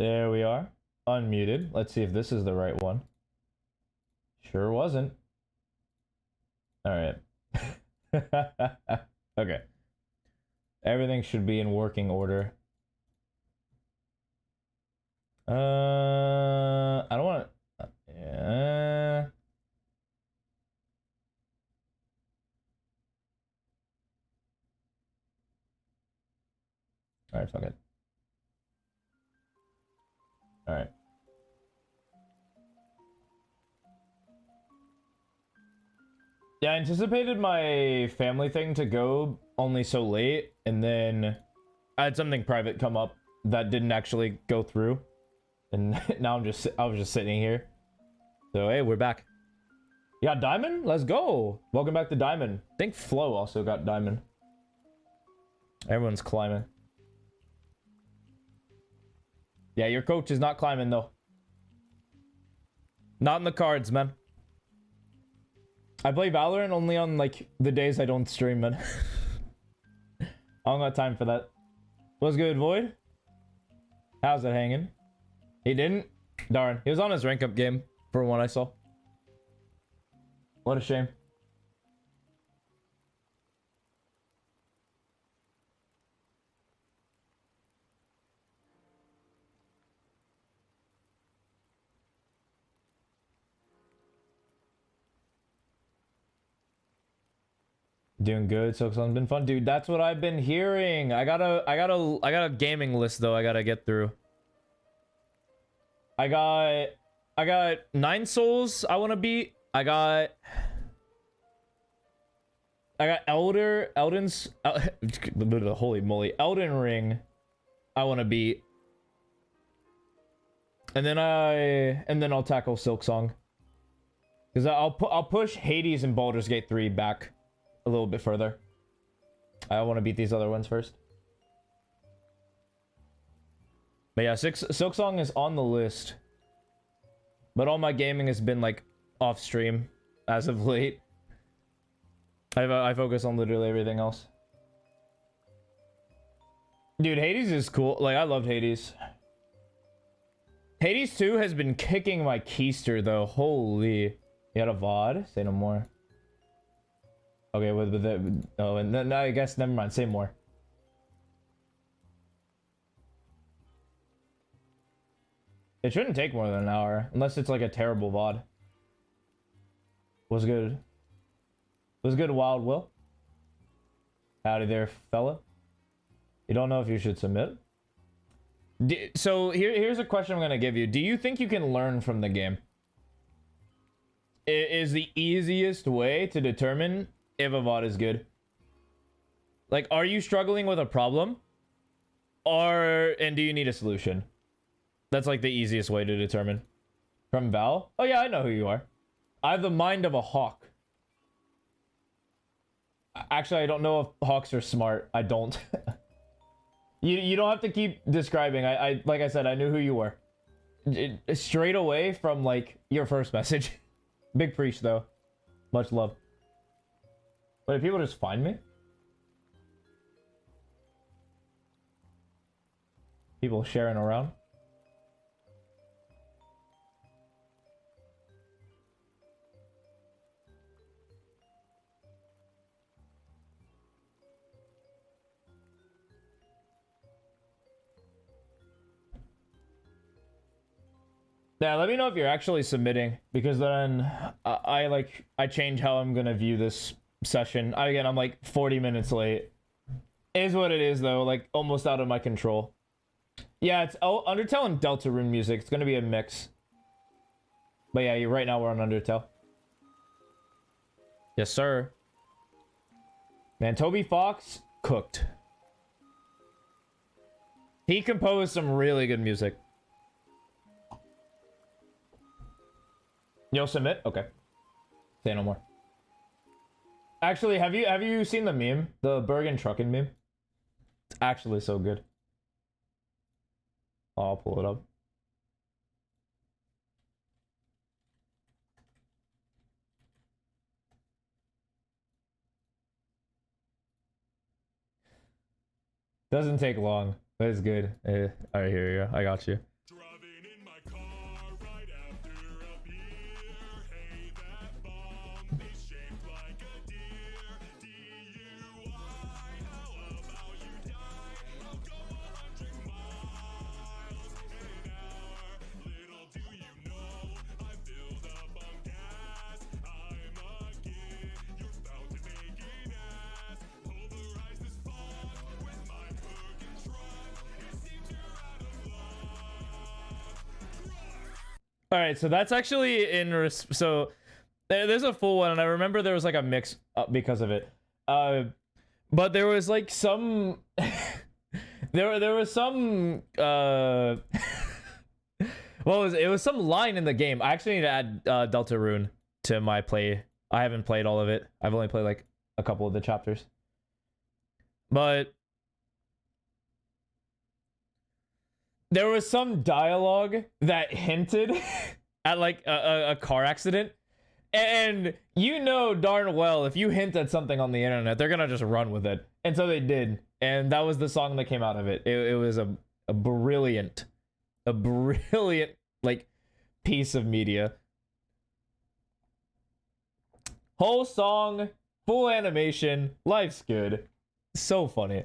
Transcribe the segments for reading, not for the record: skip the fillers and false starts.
There we are. Unmuted. Let's see if this is the right one. Sure wasn't. Alright. Okay. Everything should be in working order. I don't want to... Yeah. Alright, fuck it. Alright. Yeah, I anticipated my family thing to go only so late, and then I had something private come up that didn't actually go through. And now I was just sitting here. So hey, we're back. You got Diamond? Let's go. Welcome back to Diamond. I think Flo also got Diamond. Everyone's climbing. Yeah, your coach is not climbing though. Not in the cards, man. I play Valorant only on like the days I don't stream, man. I don't got time for that. What's good, Void? How's it hanging? He didn't? Darn. He was on his rank up game for one I saw. What a shame. Doing good. Silksong's been fun, dude. That's what I've been hearing. I got a gaming list though. I gotta get through. I got 9 souls I want to beat. I got Elden's holy moly, Elden Ring I want to beat. And then I'll tackle Silksong. Cuz I'll push Hades and Baldur's Gate 3 back a little bit further. I want to beat these other ones first. But yeah, Silksong is on the list. But all my gaming has been like off stream as of late. I focus on literally everything else. Dude, Hades is cool. Like, I loved Hades. Hades 2 has been kicking my keister though. Holy. You had a VOD? Say no more. Okay, with the... Oh, and then I guess never mind. Say more. It shouldn't take more than an hour, unless it's like a terrible VOD. Was good. Was good, Wild Will. Howdy there, fella. You don't know if you should submit? So here's a question I'm gonna give you. Do you think you can learn from the game? Is the easiest way to determine if a VOD is good? Like, are you struggling with a problem? And do you need a solution? That's like the easiest way to determine. From Val? Oh yeah, I know who you are. I have the mind of a hawk. Actually, I don't know if hawks are smart. I don't. You don't have to keep describing. I like I said, I knew who you were. Straight away from like your first message. Big preach though. Much love. But if people just find me? People sharing around? Yeah, let me know if you're actually submitting, because then I change how I'm gonna view this session. Again, I'm like 40 minutes late. Is what it is though, like almost out of my control. Yeah, it's Undertale and Deltarune music. It's gonna be a mix. But yeah, right now we're on Undertale. Yes, sir. Man, Toby Fox cooked. He composed some really good music. You'll submit? Okay. Say no more. Actually, have you seen the meme? The Bergen Truckin' meme? It's actually so good. I'll pull it up. Doesn't take long. That is good. Alright, here you go. I got you. All right, so that's actually so there's a full one, and I remember there was like a mix up because of it. But there was like some there was some it was some line in the game. I actually need to add Deltarune to my play. I haven't played all of it. I've only played like a couple of the chapters. But there was some dialogue that hinted at like a car accident. And you know darn well if you hint at something on the internet, they're gonna just run with it. And so they did. And that was the song that came out of it. It was a brilliant like piece of media. Whole song, full animation, life's good. So funny.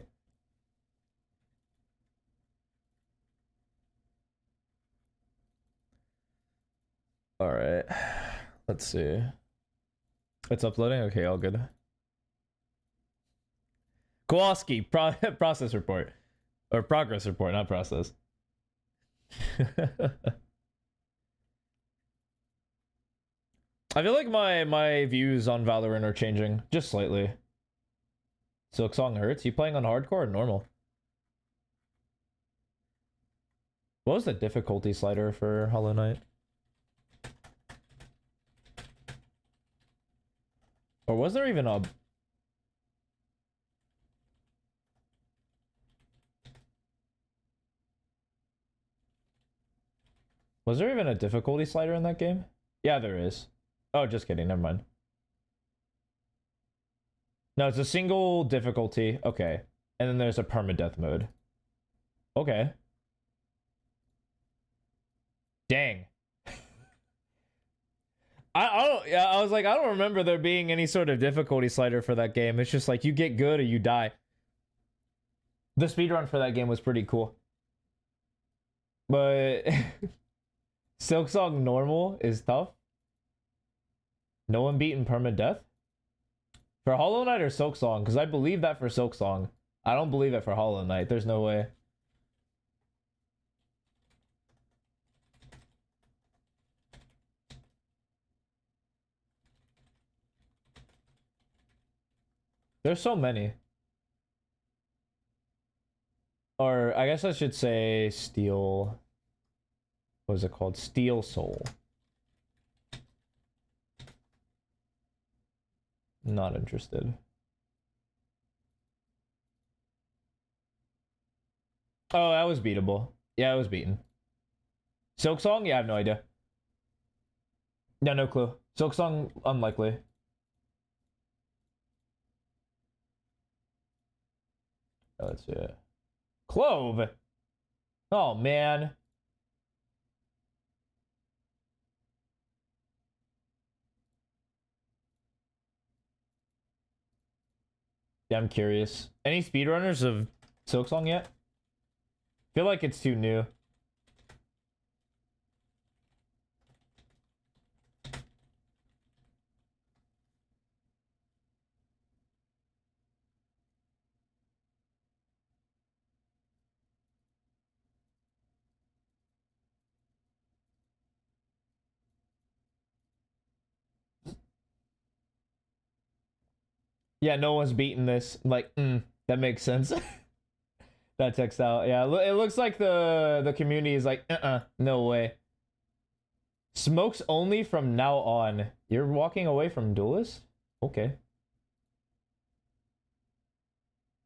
All right. Let's see. It's uploading? Okay, all good. Kowalski, process report. Or progress report, not process. I feel like my views on Valorant are changing, just slightly. Silksong hurts? You playing on hardcore or normal? What was the difficulty slider for Hollow Knight? Or was there even a... Was there even a difficulty slider in that game? Yeah, there is. Oh, just kidding. Never mind. No, it's a single difficulty. Okay. And then there's a permadeath mode. Okay. Dang. I don't, yeah, I was like, I don't remember there being any sort of difficulty slider for that game. It's just like you get good or you die. The speedrun for that game was pretty cool. But Silksong normal is tough. No one beaten permadeath? For Hollow Knight or Silksong? Because I believe that for Silksong. I don't believe it for Hollow Knight. There's no way. There's so many. Or I guess I should say Steel. What is it called? Steel Soul. Not interested. Oh, that was beatable. Yeah, it was beaten. Silksong? Yeah, I have no idea. Yeah, no clue. Silksong, unlikely. Let's see it. Clove. Oh man. Yeah, I'm curious. Any speedrunners of Silksong yet? Feel like it's too new. Yeah, no one's beaten this. Like, that makes sense. That checks out. Yeah, it looks like the community is like, no way. Smokes only from now on. You're walking away from Duelist? Okay.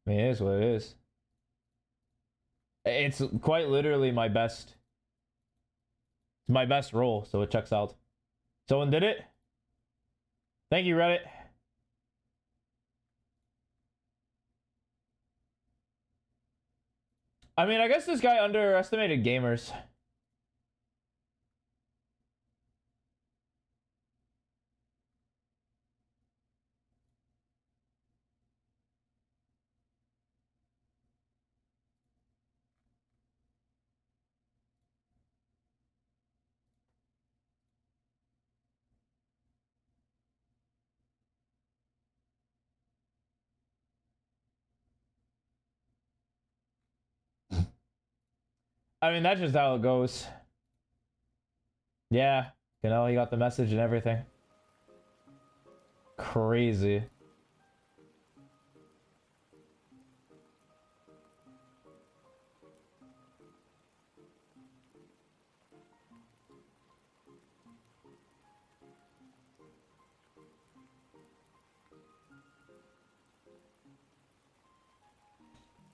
I mean, it is what it is. It's quite literally my best. It's my best role, so it checks out. Someone did it? Thank you, Reddit. I mean, I guess this guy underestimated gamers. I mean, that's just how it goes. Yeah, you know, he got the message and everything. Crazy.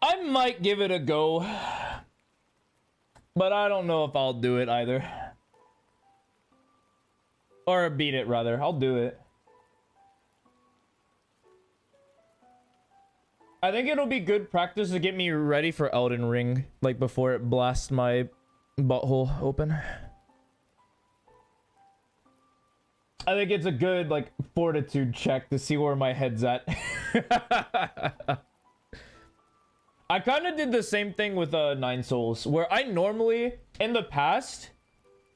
I might give it a go, but I don't know if I'll do it either. Or beat it, rather. I'll do it. I think it'll be good practice to get me ready for Elden Ring, like before it blasts my butthole open. I think it's a good, like, fortitude check to see where my head's at. I kind of did the same thing with Nine Souls, where I normally, in the past,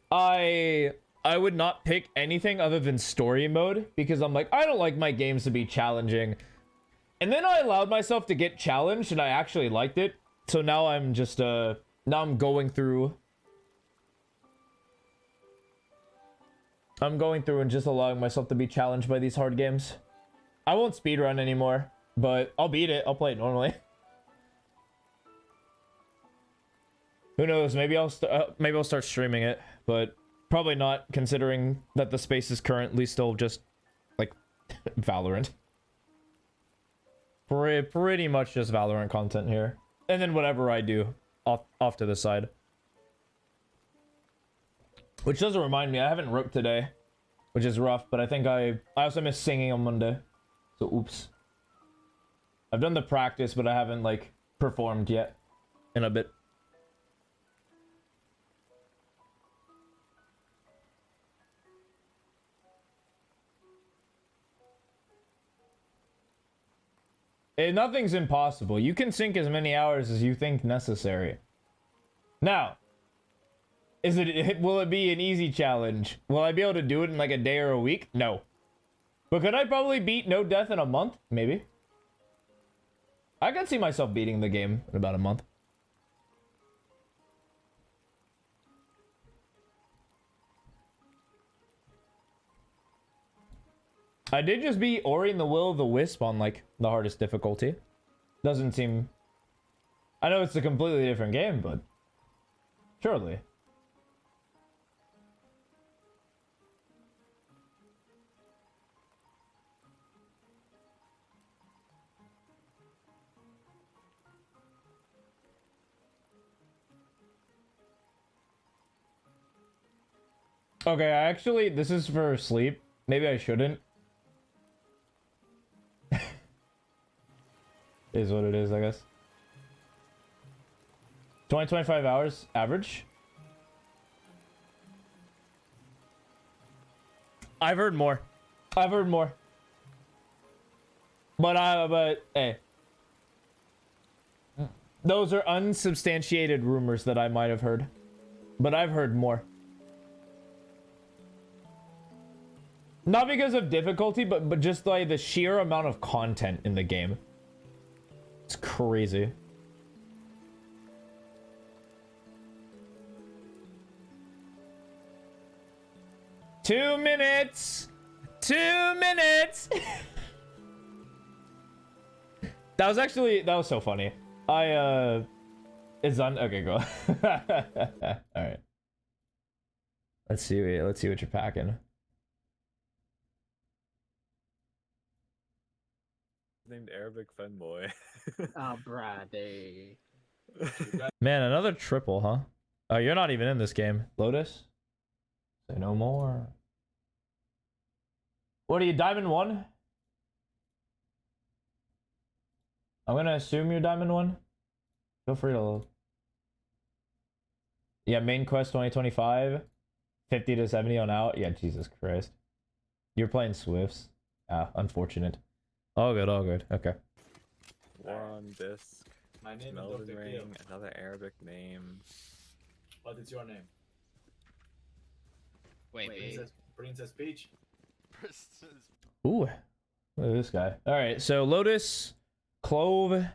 I would not pick anything other than story mode, because I'm like, I don't like my games to be challenging. And then I allowed myself to get challenged, and I actually liked it. So now I'm just, now I'm going through... I'm going through and just allowing myself to be challenged by these hard games. I won't speedrun anymore, but I'll beat it. I'll play it normally. Who knows? Maybe I'll start streaming it, but probably not, considering that the space is currently still just like Valorant. Pretty much just Valorant content here, and then whatever I do off to the side. Which doesn't remind me, I haven't roped today, which is rough, but I think I also missed singing on Monday, so oops. I've done the practice, but I haven't like performed yet in a bit. Nothing's impossible. You can sink as many hours as you think necessary. Now, will it be an easy challenge? Will I be able to do it in like a day or a week? No. But could I probably beat No Death in a month? Maybe. I can see myself beating the game in about a month. I did just beat Ori and the Will of the Wisp on like the hardest difficulty. Doesn't seem... I know it's a completely different game, but surely. Okay, actually, this is for sleep. Maybe I shouldn't. Is what it is, I guess. 25 hours average. I've heard more. I've heard more. But hey. Those are unsubstantiated rumors that I might have heard. But I've heard more. Not because of difficulty, but just like the sheer amount of content in the game. It's crazy. Two minutes. That was so funny. It's on. Okay, go. All right. Let's see what you're packing. Named Arabic Fanboy. Oh, brady. Man, another triple, huh? Oh, you're not even in this game. Lotus? Say no more. What are you, Diamond 1? I'm gonna assume you're Diamond 1. Feel free to... Yeah, main quest 2025. 50 to 70 on out. Yeah, Jesus Christ. You're playing Swifts. Ah, unfortunate. All good, all good. Okay. One disc. My name Melden is Dr. ring. Keel. Another Arabic name. What is your name? Wait, Princess Peach? Ooh. Look at this guy. Alright, so Lotus, Clove.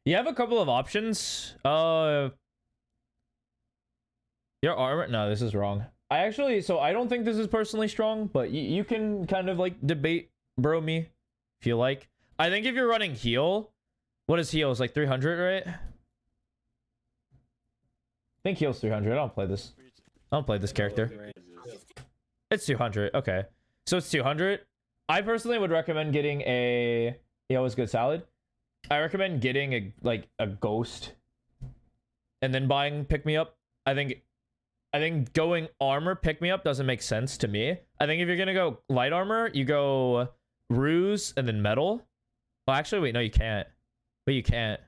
You have a couple of options. Your armor... No, this is wrong. I actually, so I don't think this is personally strong, but you can kind of like debate bro me if you like. I think if you're running heal, what is heal? It's like 300, right? I think heal's 300. I don't play this. I don't play this character. It's 200. Okay. So it's 200. I personally would recommend getting a... Yeah, it was good salad. I recommend getting a ghost and then buying pick me up. I think going armor pick me up doesn't make sense to me. I think if you're gonna go light armor, you go ruse and then metal. Oh, actually, wait, no, you can't. But you can't.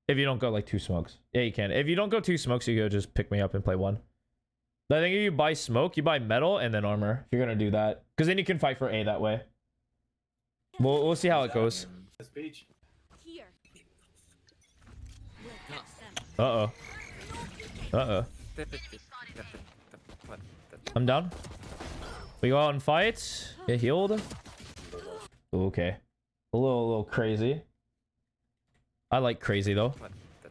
If you don't go like 2 smokes. Yeah, you can. If you don't go 2 smokes, you go just pick me up and play 1. But I think if you buy smoke, you buy metal and then armor. If you're gonna do that, because then you can fight for A that way. We'll see how it goes. This beach. Here. We'll catch them. Uh oh. I'm down. We go out and fight. Get healed. Okay. A little crazy. I like crazy though.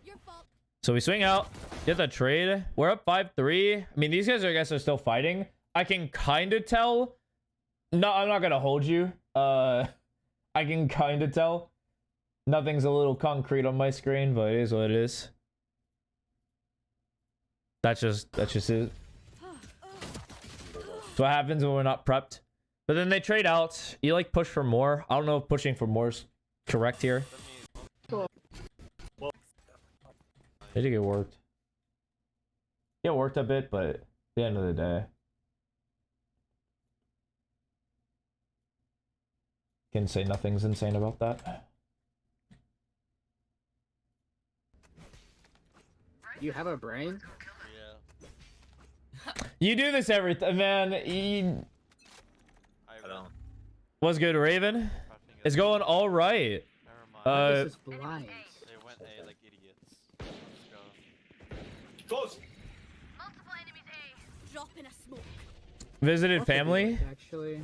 Your fault. So we swing out, get the trade. We're up 5-3. I mean, these guys, I guess, are still fighting. I can kind of tell. No, I'm not gonna hold you. I can kind of tell. Nothing's a little concrete on my screen, but it is what it is. That's just it. That's what happens when we're not prepped. But then they trade out. You like push for more. I don't know if pushing for more is correct here. They did get worked. Get worked a bit, but at the end of the day, can say nothing's insane about that. You have a brain? You do this every man. I don't. What's good, Raven? It's going all right. This is blind. They went A like idiots. Let's go. Close. Drop in a smoke. Visited What's the family. deal, Actually,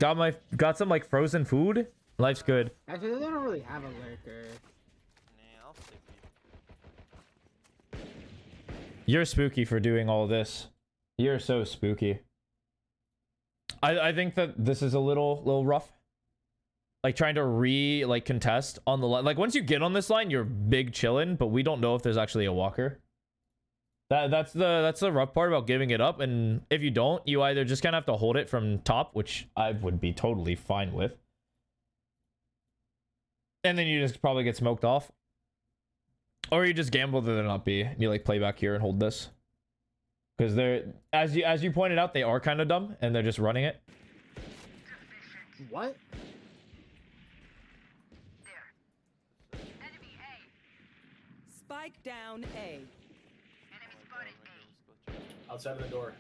Got some like frozen food. Life's good. actually, they don't really have a lurker. Nah, I'll stick B. You're spooky for doing all this. You're so spooky. I think that this is a little rough. Like trying to contest on the line. Like once you get on this line, you're big chillin', but we don't know if there's actually a walker. That's the rough part about giving it up. And if you don't, you either just kind of have to hold it from top, which I would be totally fine with. And then you just probably get smoked off. Or you just gamble that they're not B. And you like play back here and hold this. Because they're, as you pointed out, they are kind of dumb and they're just running it. What? Spike down A. Outside of the door.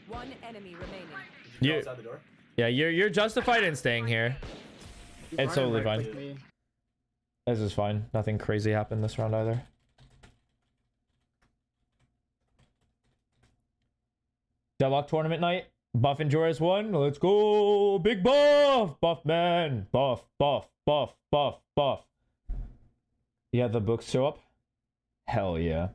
One enemy remaining. Did you go You- outside the door? Yeah, you're justified in staying here. You It's brought him totally right fine. with me. This is fine. Nothing crazy happened this round either. Deadlock tournament night. Buff and Joris won. Let's go. Big buff. Buff man. Buff. Yeah, the books show up. Hell yeah.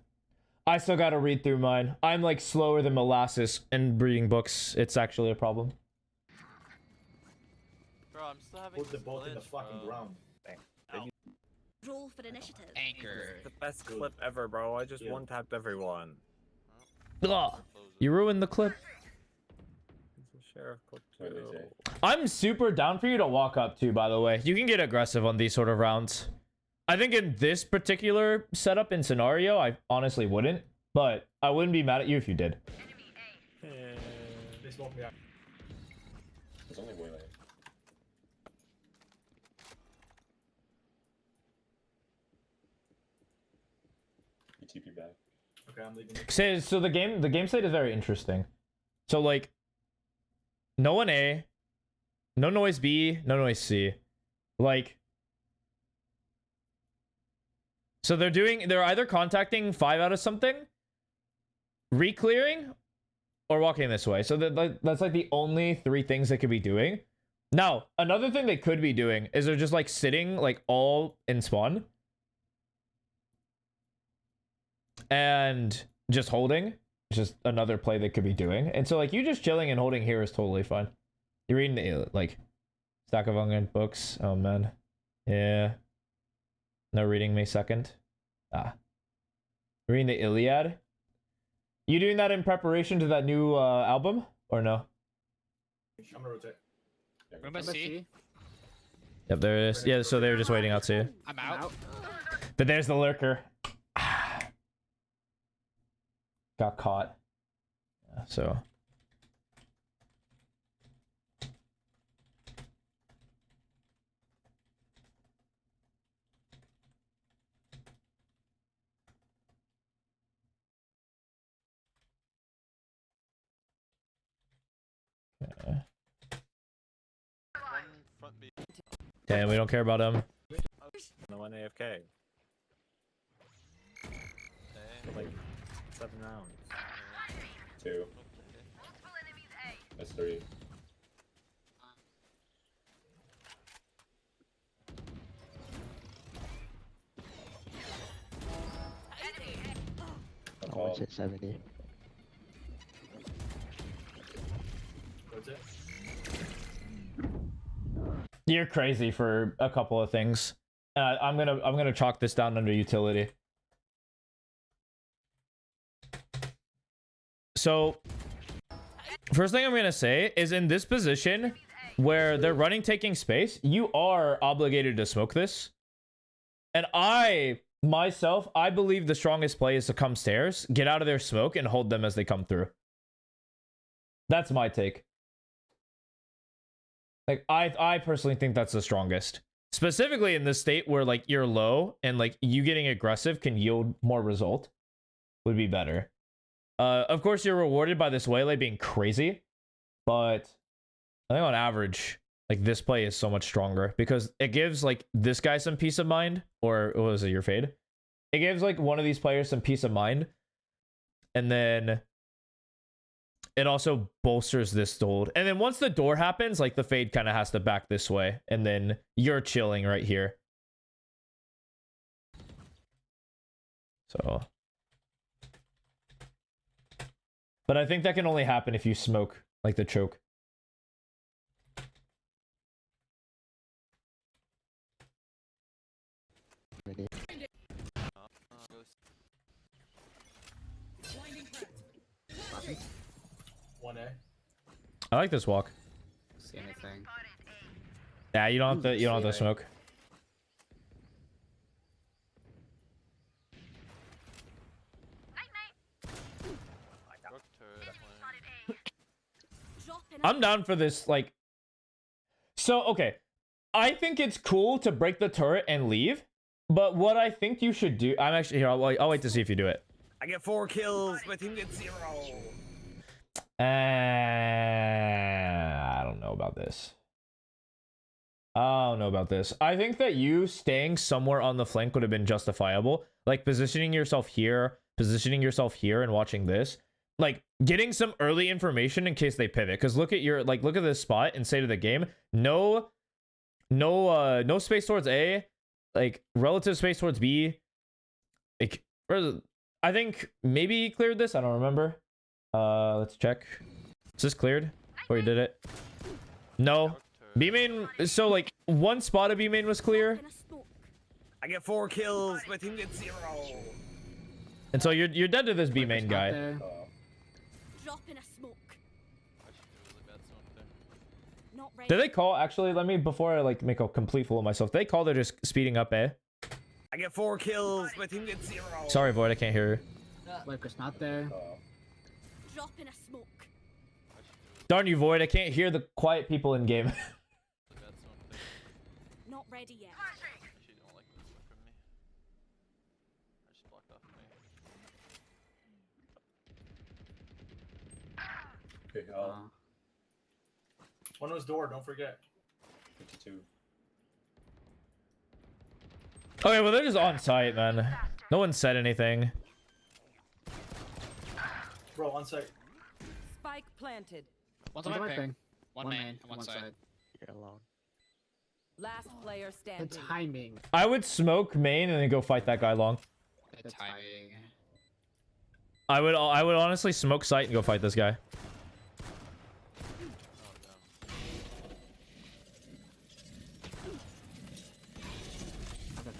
I still gotta read through mine. I'm like slower than molasses in reading books. It's actually a problem. Bro, I'm still having Put the boat in the glitch, fucking bro. ground. Roll for initiative. The best clip ever, bro. I just Yeah. one-tapped everyone. Ugh. Close it. You ruined the clip. It's a sheriff clip What did they too. say? I'm super down for you to walk up to, by the way. You can get aggressive on these sort of rounds. I think in this particular setup and scenario, I honestly wouldn't. But I wouldn't be mad at you if you did. They smoked me out. There's only one. You TP back. Okay, I'm leaving. So the game state is very interesting. So like, no one A, no noise B, no noise C. Like, so they're either contacting 5 out of something, re-clearing, or walking this way. So that's like the only 3 things they could be doing. Now, another thing they could be doing is they're just like sitting like all in spawn and just holding. It's just another play they could be doing. And so like you just chilling and holding here is totally fine. You're reading the like stack of onion books. Oh man. Yeah. No reading May 2nd. Reading the Iliad. You doing that in preparation to that new album or no? I'm gonna rotate. Room by Let's C. see. Yep, there it is. Yeah, so they were just waiting out to. I'm out. But there's the lurker. Got caught. Yeah, so. Okay. One front B. Damn, we don't care about him. No one AFK. A. For like 7 rounds. 2. That's 3. Oh, it's at 70. Rotate. You're crazy for a couple of things. I'm gonna chalk this down under utility. So, first thing I'm gonna say is in this position where they're running taking space, you are obligated to smoke this. And I believe the strongest play is to come stairs, get out of their smoke, and hold them as they come through. That's my take. Like, I personally think that's the strongest. Specifically in this state where, like, you're low and, like, you getting aggressive can yield more result. Would be better. Of course, you're rewarded by this waylay being crazy. But I think on average, like, this play is so much stronger. Because it gives, like, this guy some peace of mind. Or, what was it, your fade? It gives, like, one of these players some peace of mind. And then it also bolsters this hold. And then once the door happens, like, the fade kind of has to back this way. And then you're chilling right here. So. But I think that can only happen if you smoke, like, the choke. Ready. 1A. I like this walk. See anything? Yeah, you don't have to smoke. Rook turret playing. Drop in I'm down for this, like... So, okay. I think it's cool to break the turret and leave. But what I think you should do... I'm actually... Here, I'll wait to see if you do it. I get 4 kills, my team gets 0. I don't know about this. I don't know about this. I think that you staying somewhere on the flank would have been justifiable. Like, positioning yourself here, and watching this. Like, getting some early information in case they pivot. Because look at look at this spot and say to the game, no space towards A, like, relative space towards B. Like, I think maybe he cleared this. I don't remember. Let's check. Is this cleared? Or you did it? No. B main. So, like, one spot of B main was clear. in a smoke. I get 4 kills, my team gets 0. And so you're dead to this B main Not guy. there. Drop in a smoke. I should do a really bad smoke there. Not ready. Did they call? Actually, let me, before I, like, make a complete fool of myself. They call they're just speeding up A. I get 4 kills, my team gets 0. Sorry, Void, I can't hear you. Lurker's not there. Drop in a smoke. I should do a Darn you, Void, I can't hear the quiet people in game. really bad smoke there. Not ready yet. I actually don't like this one from me. I just blocked off me. Okay, One was door, don't forget. 52. Okay, well, they're just on site, man. No one said anything. Bro, on site. Spike planted. One's One's on on my my ping. ping. One main, and one side. You're alone. Last player The standing. timing. I would smoke main and then go fight that guy long. The timing. I would honestly smoke site and go fight this guy. I'll go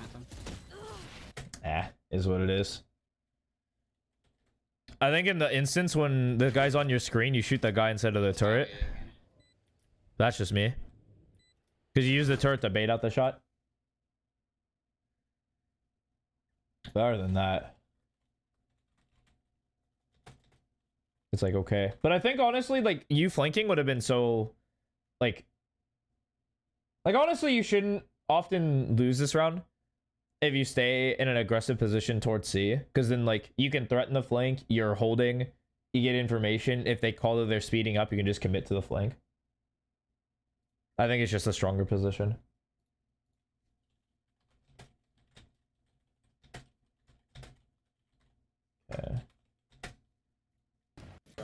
phantom. Is what it is. I think in the instance when the guy's on your screen, you shoot that guy instead of the turret. That's just me. Because you use the turret to bait out the shot. Better than that. It's like, okay. But I think honestly, like, you flanking would have been so... Like honestly, you shouldn't often lose this round if you stay in an aggressive position towards C. Because then, like, you can threaten the flank, you're holding, you get information. If they call that they're speeding up, you can just commit to the flank. I think it's just a stronger position. Okay. I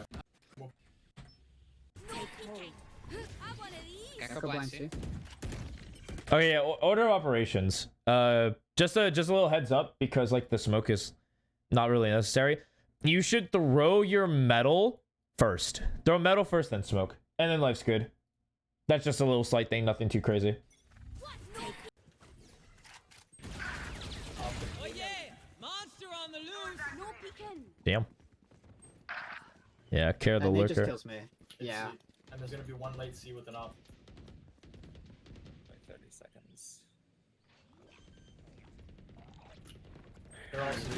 want of these. Echo blind C. Okay, yeah, order of operations. Just a little heads up, because like the smoke is not really necessary. You should throw your metal first. Throw metal first, then smoke, and then life's good. That's just a little slight thing, nothing too crazy. Oh yeah! Monster on the loose! No peeking. Damn. Yeah, care the And he just lurker. kills me. Yeah. C. And there's gonna be one late C with an op. Like 30 seconds. They're all C.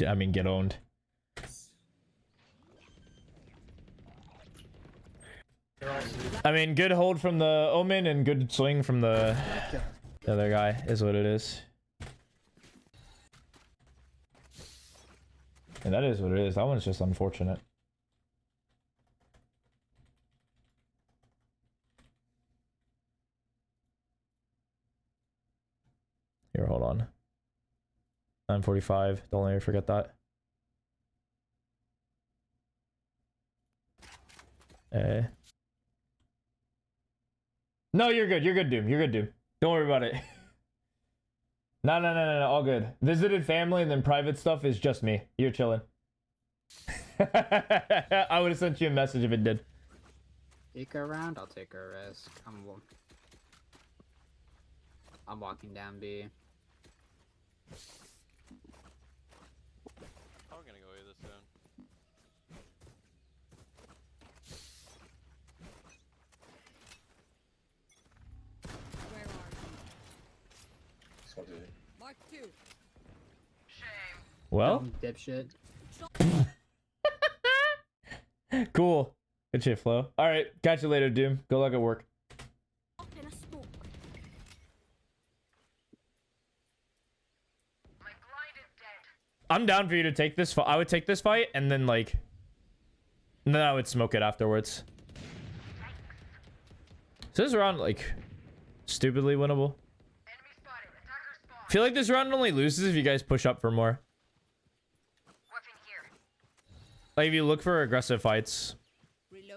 I mean, get owned. They're all C. I mean, good hold from the Omen and good swing from the other guy is what it is. And that is what it is. That one's just unfortunate. Here, hold on. 9:45. Don't let me forget that. No, you're good. You're good, Doom. You're good, Doom. Don't worry about it. No. All good. Visited family and then private stuff is just me. You're chilling. I would have sent you a message if it did. Take her around, I'll take a risk. I'm walking down B. I'm gonna go A this soon. Where are you? What did it? Mark 2. Well, Dumb dipshit. cool. Good shit, Flo. All right, catch you later, Doom. Good luck at work. Drop in a smoke. I'm down for you to take this fight. I would take this fight and then like, and then I would smoke it afterwards. So this round like stupidly winnable. I feel like this round only loses if you guys push up for more. Like if you look for aggressive fights,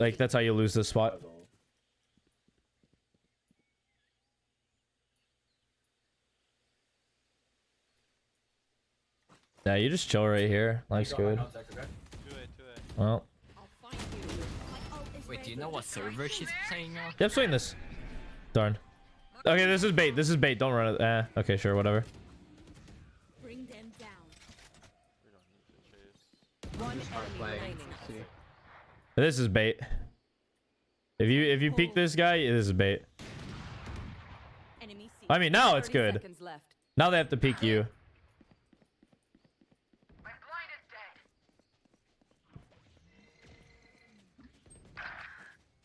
like that's how you lose this spot. That's all. Yeah, you just chill right here. Life's Got my good. contact, okay? 2A. Well, I'll find you. My ult is Wait, do you ready. know what server she's playing on? yep, swing this. Darn. Okay, this is bait. This is bait. Don't run it. Okay, sure, whatever. Bring them down. We don't need to chase. One Hard enemy playing. remaining. C. This is bait. If you peek this guy, this is bait. Enemy C. I mean, now it's 30 good. seconds left. Now they have to peek you.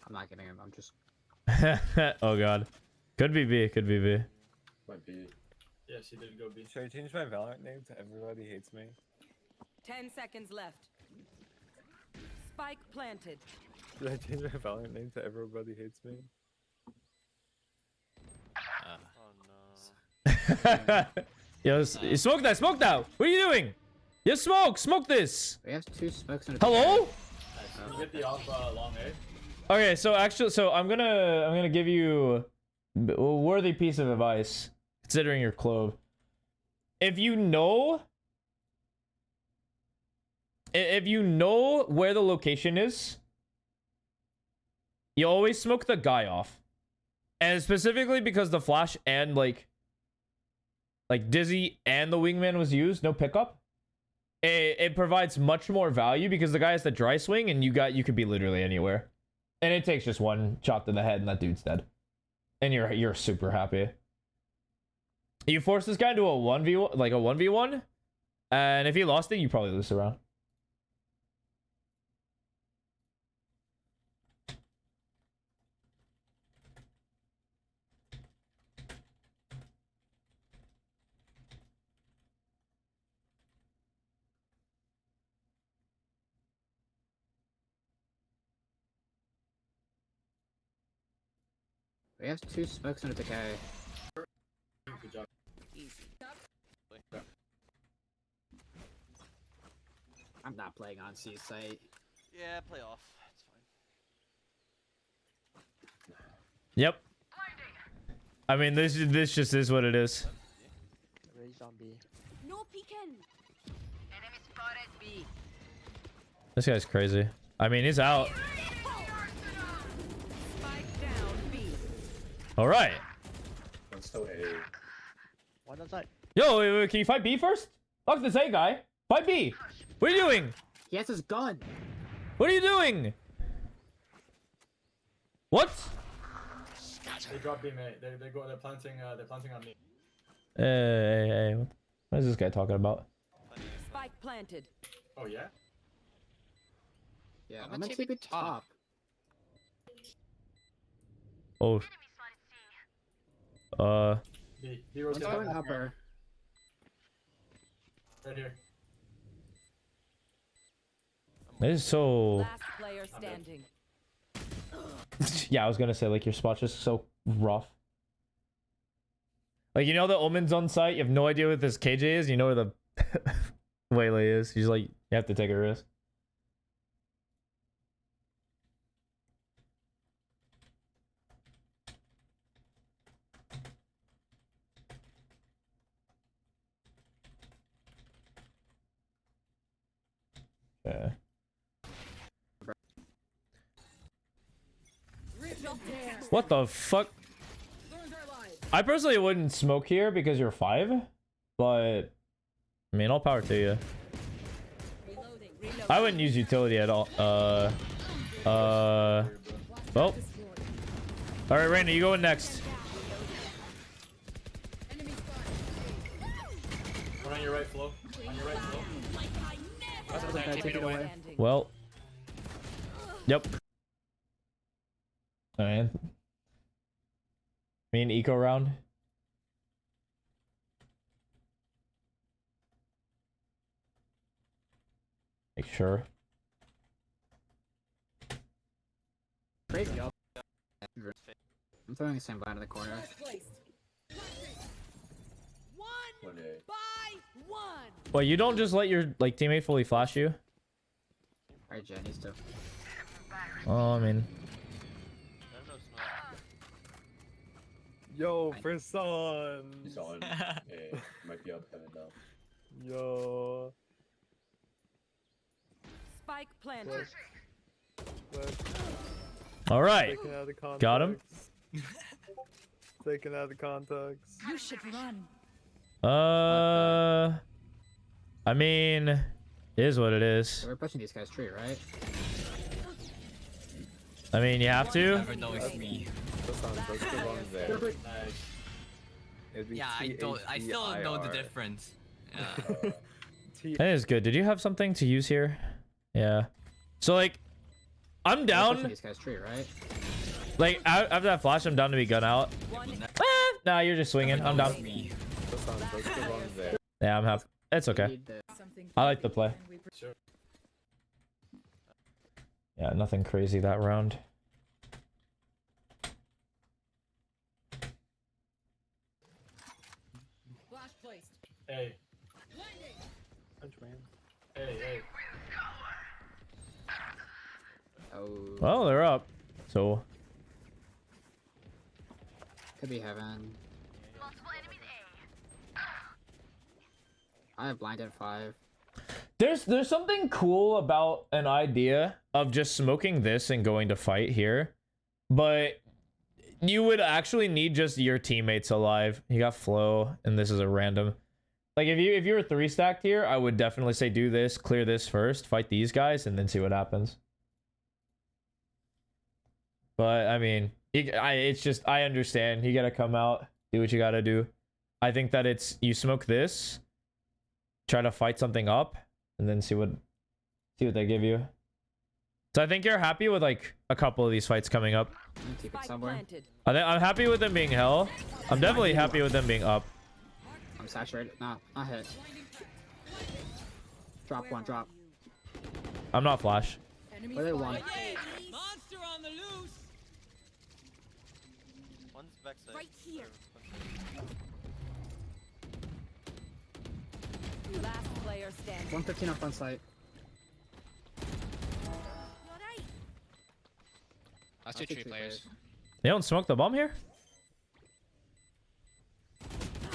I'm not getting him, I'm just... Oh god. Could be B. Could be B. Might be. Yes, he did go B. Should I change my Valorant name to Everybody Hates Me? 10 seconds left. Spike planted. Should I change my Valorant name to Everybody Hates Me? Oh no. Yo, smoke that. Smoke that. What are you doing? Yo, smoke this. We have 2 smokes in a Hello? Nice. You hit the op long A. Okay, so actually, I'm gonna give you a worthy piece of advice, considering your clove. If you know if you know where the location is, you always smoke the guy off. And specifically because the flash and like Dizzy and the wingman was used, no pickup. It provides much more value because the guy has the dry swing and you could be literally anywhere. And it takes just one shot to the head and that dude's dead. And you're super happy. You force this guy into a 1v1, like a 1v1, and if he lost it, you probably lose the round. We have 2 smokes and a decay. Good job. I'm not playing on C site. Yeah, play off. It's fine. Yep. I mean, this just is what it is. Raise zombie. No peeking. Enemy spotted B. This guy's crazy. I mean, he's out. Spike down B. All right. One's still A. One outside. Yo, wait, can you fight B first? Fuck this A guy. Fight B. What are you doing? He has his gun. What are you doing? What? They drop B, mate. They're planting on me. Hey, what is this guy talking about? Spike planted. Oh yeah? Yeah, I'm I'm gonna gonna take take top. Oh. B I'm rotate going back. upper. Right here. This is so. Last player standing. Yeah, I was gonna say like your spot's just so rough. Like you know the Omen's on site, you have no idea what this KJ is. You know where the waylay is. He's like, you have to take a risk. Yeah. What the fuck? I personally wouldn't smoke here because you're 5, but I mean, all power to you. Reloading. I wouldn't use utility at all. Well. All right, Raina, you going next. One on your right, Flo. On your right, Flo. Take it away. Standing. Well. Yep. Alright. Me and Eco round. Make sure. Crazy. I'm throwing the same blind in the corner. One A. By one. Well, you don't just let your like teammate fully flash you. Alright, Jen, he's still. Oh, I mean, There's no smoke. Yo, for son. He's on A. Might be up heaven down. Yo. Spike planted. Look, all right. taken out of context. Got him. Taken out of context. You should run. I mean, it is what it is. So we're pushing these guys' tree, right? I mean, you have to. Never know it's me. That's the wrong there. Nice. It'd be Yeah, I still don't know the difference. Yeah. That is good. Did you have something to use here? Yeah. So like, I'm We're pushing down. these guys' tree, right? Like after that flash, I'm down to be gun out. Nah, you're just swinging. I'm down. Me. That's the wrong there. Yeah, I'm happy. It's We okay. need the- I like the play. Sure. Yeah, nothing crazy that round. Flash placed. Hey. Punch man. Hey. Oh, Well, they're up. So could be heaven. I have blind at 5. There's something cool about an idea of just smoking this and going to fight here, but you would actually need just your teammates alive. You got Flo, and this is a random. Like if you were 3-stacked here, I would definitely say do this, clear this first, fight these guys, and then see what happens. But I mean, it's just, I understand. You gotta come out, do what you gotta do. I think that it's, you smoke this, try to fight something up, and then see what they give you. So I think you're happy with like a couple of these fights coming up. Keep it Spike somewhere. planted. I'm happy with them being hell. I'm definitely happy with them being up. I'm saturated. Nah, not hit. Drop one, drop. I'm not flash. Where they one? Monster on the loose. One's backside. Right here. Last player standing. 115 up on site. You're right. That's two tree players. They don't smoke the bomb here?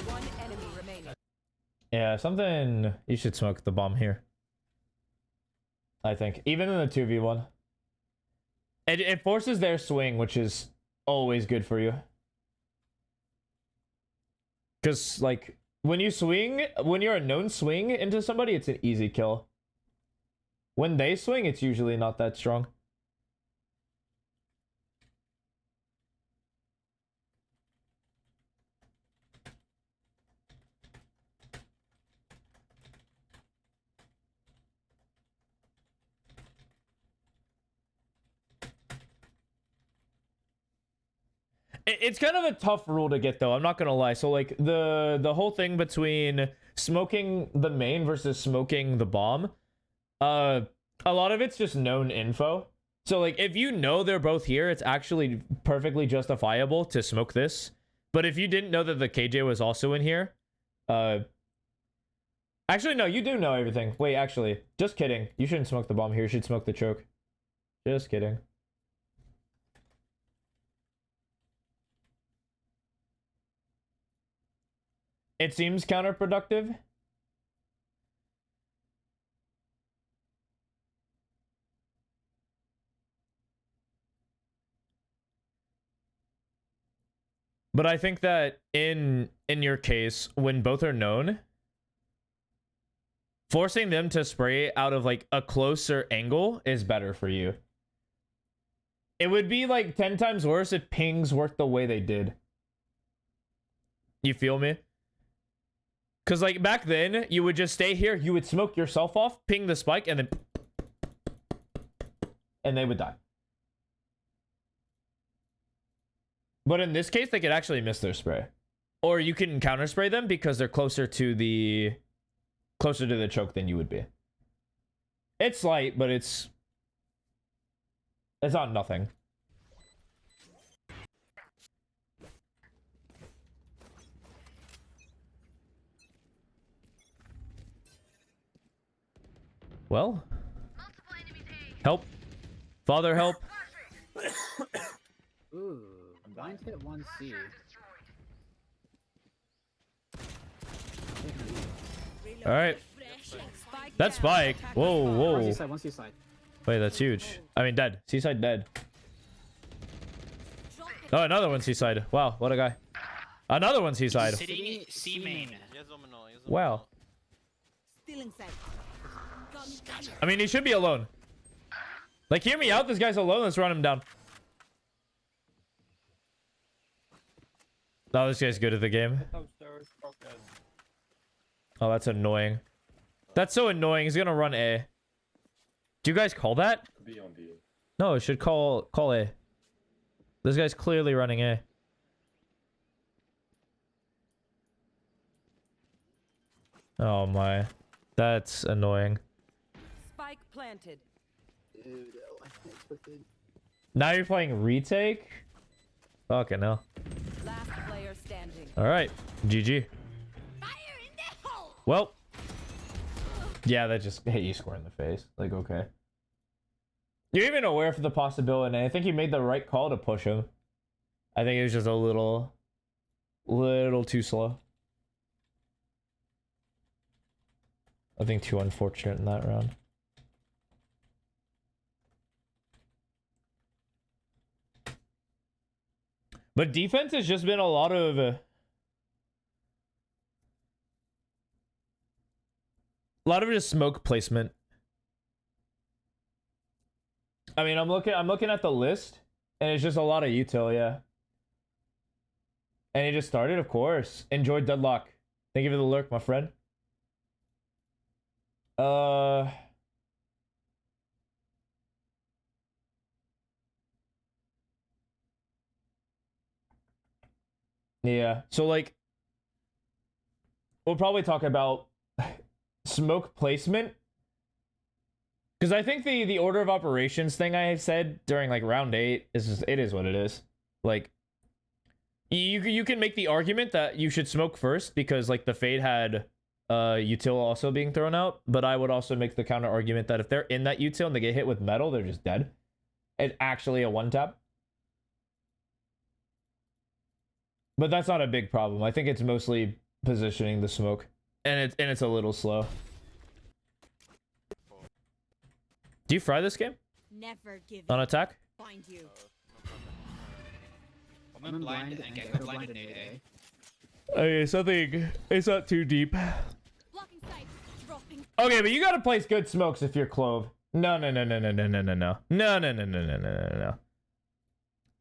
One enemy remaining. Yeah, something, you should smoke the bomb here. I think. Even in the 2v1. It forces their swing, which is always good for you. Because, like, when you swing, when you're a known swing into somebody, it's an easy kill. When they swing, it's usually not that strong. It's kind of a tough rule to get, though. I'm not gonna lie. So like the whole thing between smoking the main versus smoking the bomb, a lot of it's just known info. So like if you know they're both here, it's actually perfectly justifiable to smoke this. But if you didn't know that the KJ was also in here, actually no, you do know everything. Wait, actually, just kidding. You shouldn't smoke the bomb here. You should smoke the choke. Just kidding. It seems counterproductive. But I think that in your case, when both are known, forcing them to spray out of like a closer angle is better for you. It would be like 10 times worse if pings worked the way they did. You feel me? Because, like, back then, you would just stay here, you would smoke yourself off, ping the spike, and then... and they would die. But in this case, they could actually miss their spray. Or you can counter-spray them because they're closer to the choke than you would be. It's light, but it's not nothing. Well, help. Father, help. Ooh, blind hit 1C. All right. That's Spike. Whoa, whoa. One C-side, one C-side. Wait, that's huge. I mean, dead. Seaside dead. Oh, another one Seaside. Wow, what a guy. Another one Seaside. City C main. Wow. Still inside. I mean, he should be alone. Like, hear me out. This guy's alone. Let's run him down. Oh, this guy's good at the game. Oh, that's annoying. That's so annoying. He's gonna run A. Do you guys call that? B on B. No, it should call A. This guy's clearly running A. Oh my. That's annoying. Spike planted. Dude, I expected. Now you're playing retake? Fucking hell. Last player standing. Alright. GG. Fire in the hole! Well. Yeah, that just hit you square in the face. Like, okay. You're even aware of the possibility, and I think you made the right call to push him. I think it was just a little too slow. Nothing too unfortunate in that round. But defense has just been a lot of just smoke placement. I mean, I'm looking at the list, and it's just a lot of util, yeah. And he just started, of course. Enjoy Deadlock. Thank you for the lurk, my friend. Yeah. So like, we'll probably talk about smoke placement. Because I think the order of operations thing I said during like round 8 is just, it is what it is. Like, you can make the argument that you should smoke first because like the Fade had util also being thrown out, but I would also make the counter argument that if they're in that util and they get hit with metal, they're just dead. It's actually a one tap. But that's not a big problem. I think it's mostly positioning the smoke, and it's a little slow. Do you fry this game Never give on up. attack? Find you. I'm blind and get blinded A. Okay, something. It's not too deep. Blocking sight. Dropping. Okay, but you gotta place good smokes if you're Clove. No.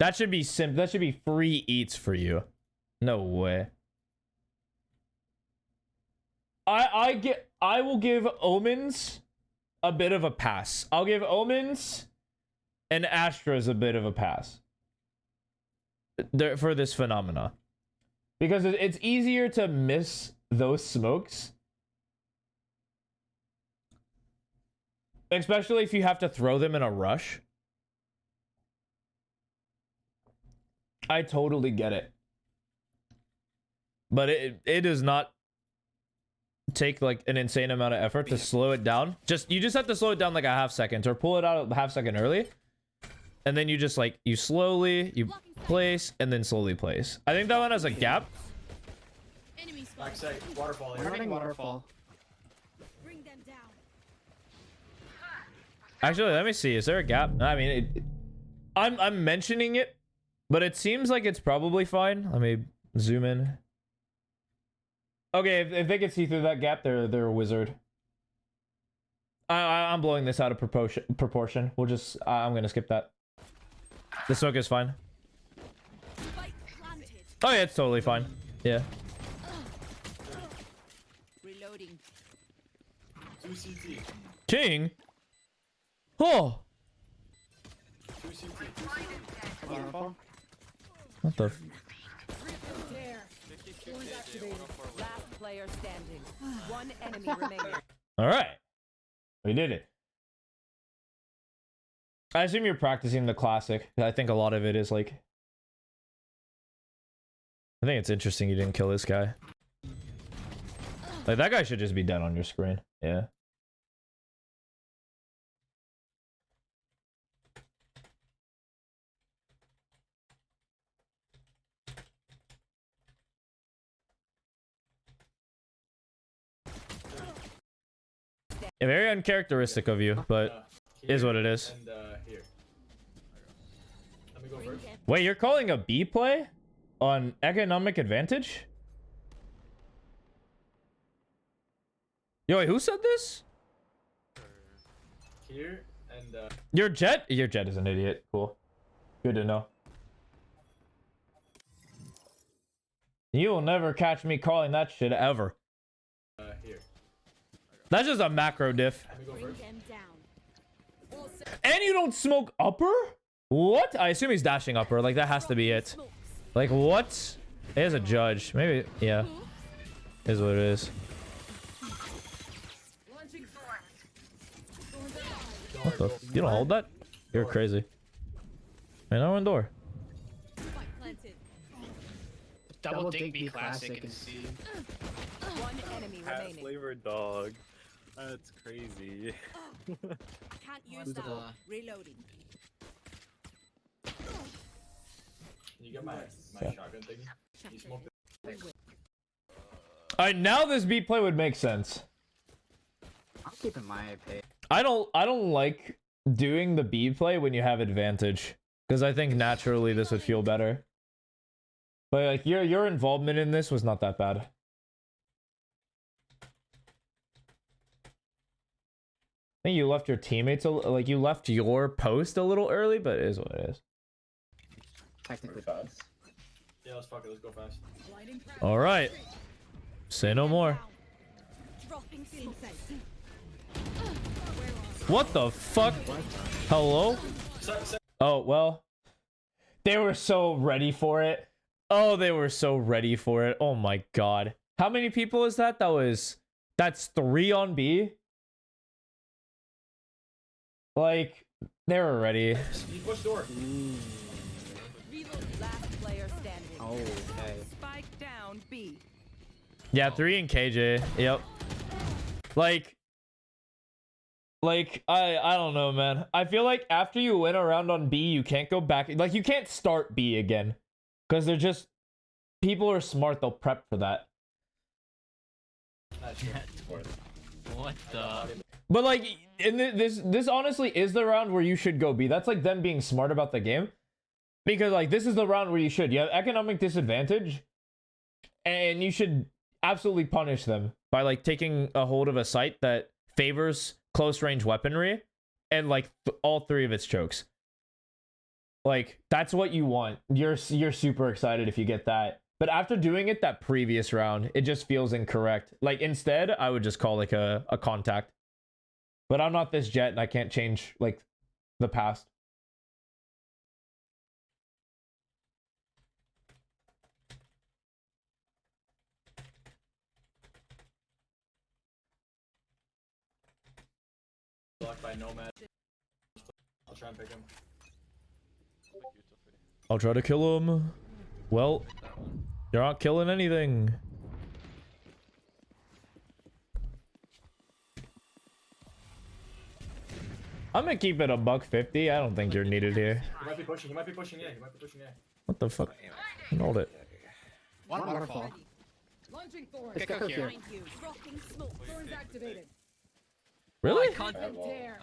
That should be that should be free eats for you. No way. I will give Omens a bit of a pass. I'll give Omens and Astras a bit of a pass for this phenomena. Because it's easier to miss those smokes. Especially if you have to throw them in a rush. I totally get it. But it does not take like an insane amount of effort to slow it down. You just have to slow it down like a half second or pull it out a half second early. And then you just like, you place and then slowly place. I think that one has a gap. Enemy spot. Backside, waterfall. I'm running waterfall. Bring them down. Actually, let me see. Is there a gap? I mean, I'm mentioning it, but it seems like it's probably fine. Let me zoom in. Okay, if they can see through that gap, they're a wizard. I'm blowing this out of proportion. We'll just I'm gonna skip that. The smoke is fine. Spike planted. Oh yeah, it's totally fine. Yeah. Reloading. 2 CT. King. Oh. 2 CT. Waterfall. What the? Last player standing. One enemy remaining. All right. We did it. I assume you're practicing the classic. I think a lot of it is like... I think it's interesting you didn't kill this guy. Like, that guy should just be dead on your screen. Yeah. Yeah, very uncharacteristic of you, but is what it is. And here. Let me go Bring first. them. Wait, you're calling a B play on economic advantage? Yo, wait, who said this? Here and Your Jet is an idiot. Cool. Good to know. You will never catch me calling that shit ever. here. That's just a macro diff. Let me go Bring first. them down. Also, And you don't smoke upper? What? I assume he's dashing upper. Like, that has to be it. smokes. Like, what? It is a judge. Maybe, yeah. Is what it is. What the? You don't hold that? You're crazy. I know one door. Spike planted. Double Digby classic and see. One enemy remaining. Flavored dog. That's crazy. Can't use that. Reloading. Can you get my shotgun thing? You smoked it. Alright, now this beat play would make sense. keeping my pay. I don't like doing the B play when you have advantage, because I think naturally this would feel better. But like your involvement in this was not that bad. I think you left your teammates like you left your post a little early, but it is what it is. Technically. Pretty fast. Yeah, let's fuck it. Let's go fast. All right. Say no more. Dropping inside. What the fuck? Hello? Oh, well. They were so ready for it. Oh, they were so ready for it. Oh my god. How many people is that? That's 3 on B. Like, they were ready. You push door. Last player standing. Oh, okay. Spike down B. Yeah, 3 in KJ. Yep. Like I don't know, man. I feel like after you win a round on B, you can't go back. Like, you can't start B again. Because they're just... People are smart. They'll prep for that. What the? But, like, this honestly is the round where you should go B. That's, like, them being smart about the game. Because, like, this is the round where you should. You have economic disadvantage. And you should absolutely punish them by, like, taking a hold of a site that favors close range weaponry and like all 3 of its chokes. Like, that's what you want. You're super excited if you get that. But after doing it that previous round, it just feels incorrect. Like, instead, I would just call like a contact. But I'm not this Jet and I can't change like the past. Blocked by Nomad. I'll try and pick him. I'll try to kill him. Well, you're not killing anything. I'm gonna keep it a $150. I don't think you're needed here. He might be pushing. He might be pushing. Yeah, he might be pushing. Yeah. What the fuck? Hold it. One waterfall. Launching forward. Let's go here. Behind you. Dropping smoke. Thorns activated. Really? Dare.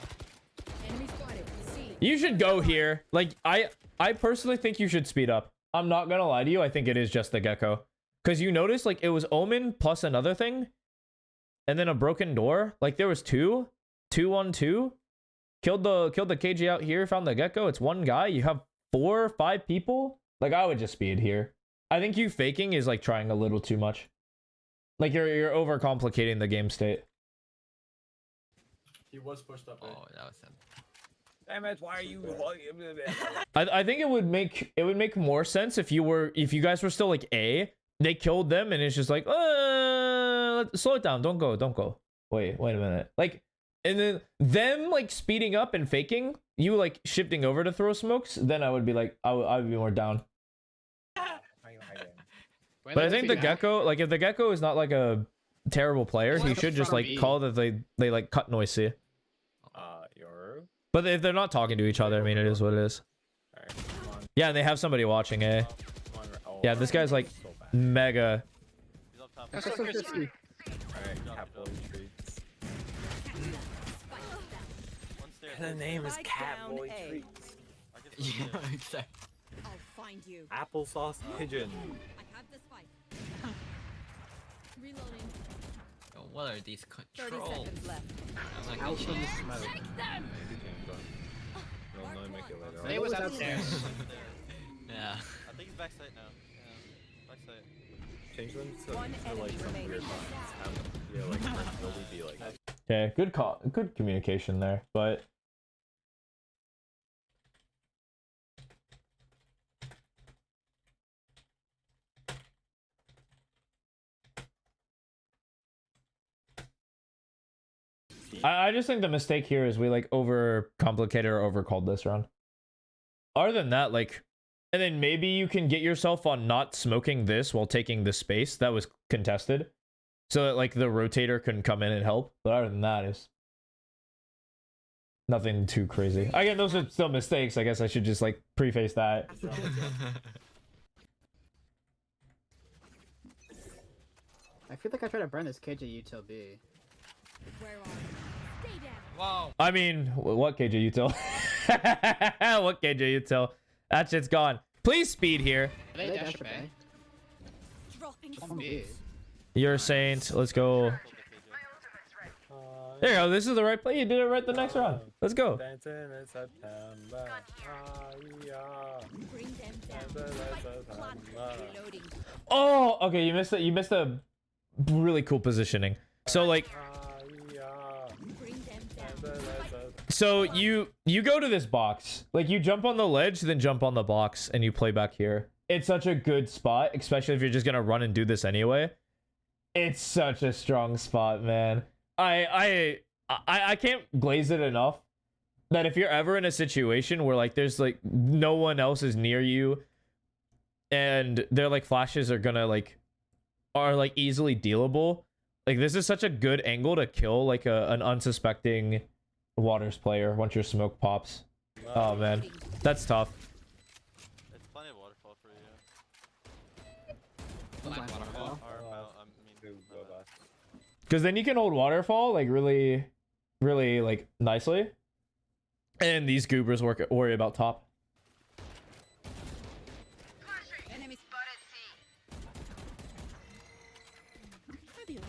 Enemy spotted. C. You should go here. Like, I personally think you should speed up. I'm not gonna lie to you. I think it is just the Gecko. Because you notice, like, it was Omen plus another thing. And then a broken door. Like, there was 2 on 2. Killed the KG out here, found the Gecko. It's 1 guy. You have 4 or 5 people. Like, I would just speed here. I think you faking is, like, trying a little too much. Like, you're overcomplicating the game state. He was pushed up. Oh, that was him. Damn it! Why are you? I think it would make more sense if you guys were still like A. They killed them and it's just like, slow it down. Don't go. Wait a minute. Like, and then them like speeding up and faking, you like shifting over to throw smokes. Then I would be like, I would be more down. But I think the Gecko, like, if the Gecko is not like a terrible player, he should just like call that they like cut noisy. But if they're not talking to each other, I mean, it is what it is. Alright, come on. Yeah, and they have somebody watching, eh? Come on. Oh, Yeah, this guy's like so bad. mega. He's up top. That's so 50. Alright, Catboy Treats. One stairs. The name is Spike Catboy down A. Treats. I guess one Yeah, stairs. exactly. I'll find you. Applesauce pigeon. I have the spike. Reloading. Yo, what are these 30 controls? seconds left. I'm like, Out from the "Jeez." smoke. You'll know make it later. They was upstairs. Yeah. I think he's backside now. Yeah. Backside. Change them to, One enemy like some remaining. weird buttons. Yeah, like really be like. Okay, good communication there, but I just think the mistake here is we like overcomplicated or overcalled this round. Other than that, like, and then maybe you can get yourself on not smoking this while taking the space that was contested, so that like the rotator couldn't come in and help. But other than that, is nothing too crazy. Again, those are still mistakes. I guess I should just like preface that. I feel like I tried to burn this KJ util B. Where are you? Wow. I mean, what KJ you tell? What KJ you tell? That shit's gone. Please speed here. They dash a bang. Dropping On B. You're a saint. Let's go. There you go. This is the right play. You did it right the next round. Let's go. Dancing in September. bring them down. Plan reloading. Oh, okay. You missed it. You missed a really cool positioning. So like, Bring them down. so you go to this box. Like you jump on the ledge, then jump on the box, and you play back here. It's such a good spot, especially if you're just gonna run and do this anyway. It's such a strong spot, man. I can't glaze it enough that if you're ever in a situation where like there's like no one else is near you and their like flashes are gonna like are like easily dealable, like this is such a good angle to kill like an unsuspecting waters player once your smoke pops. Oh man, that's tough. It's plenty of waterfall for you. Blind waterfall. Or, Because then you can hold waterfall like really like nicely, and these goobers worry about top. Enemy spotted.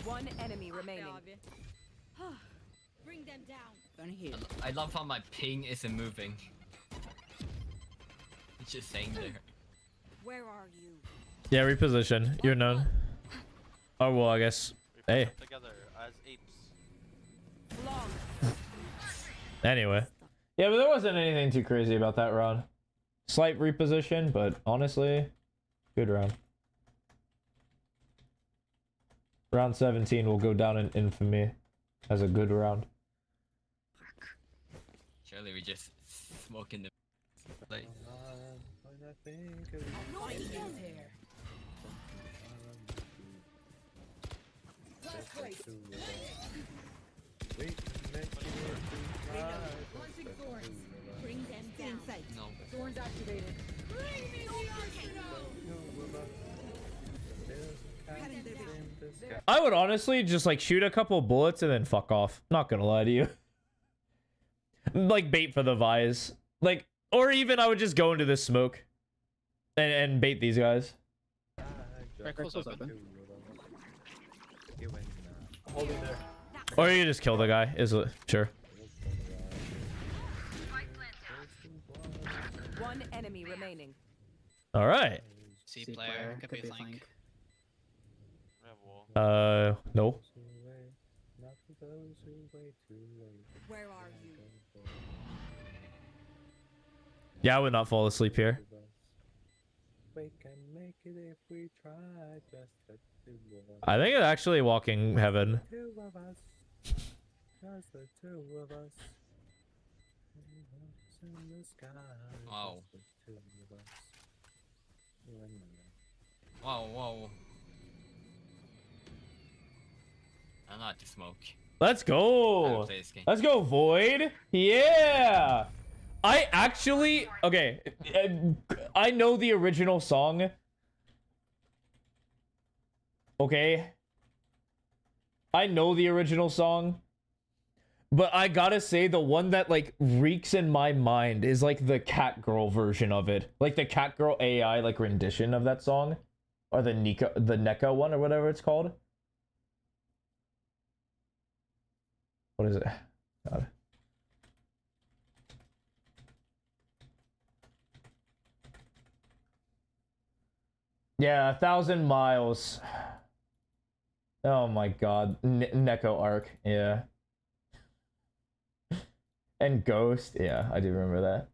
One enemy remaining. Bring them down. Don't hit. I love how my ping isn't moving. It's just staying there. Where are you? Yeah, reposition. You're known. Oh well, I guess. we Hey. put them together as apes. Long. Anyway. Yeah, but there wasn't anything too crazy about that round. Slight reposition, but honestly, good round. Round 17 will go down in infamy as a good round. Surely we just smoking the place. Bring them down. No. Thorns activated. I would honestly just like shoot a couple bullets and then fuck off. Not gonna lie to you. Like bait for the Vise. Like, or even I would just go into this smoke and bait these guys. Crystal's open. Holding there. Or you just kill the guy. Is it? Sure. One enemy remaining. All right. C player. Could be flank. We have wall. No. Where are you? Yeah, I would not fall asleep here. We can make it if we try, just the two of us. I think it's actually walking heaven. Two of us. Just the two of us. In the sky, Wow. just the two of us. You and me. Wow, wow. I like to smoke. Let's I don't go. play this game. Let's go, Void. Yeah. I actually, okay. I know the original song. Okay. I know the original song. But I gotta say, the one that like reeks in my mind is like the Cat Girl version of it. Like the Cat Girl AI like rendition of that song. Or the NECA one or whatever it's called. What is it? God. Yeah, 1,000 miles. Oh my god. Neko Arc, yeah. And Ghost, yeah, I do remember that.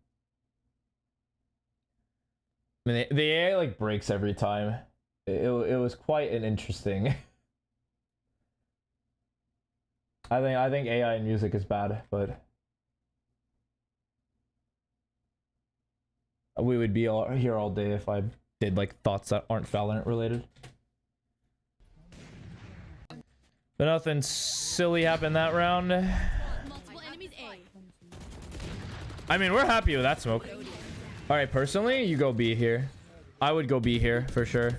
I mean, the AI like breaks every time. It was quite an interesting. I think AI in music is bad, but we would be here all day if I did like thoughts that aren't Valorant related. But nothing silly happened that round. Multiple enemies A. I mean, we're happy with that smoke. All right, personally, you go B here. I would go B here for sure.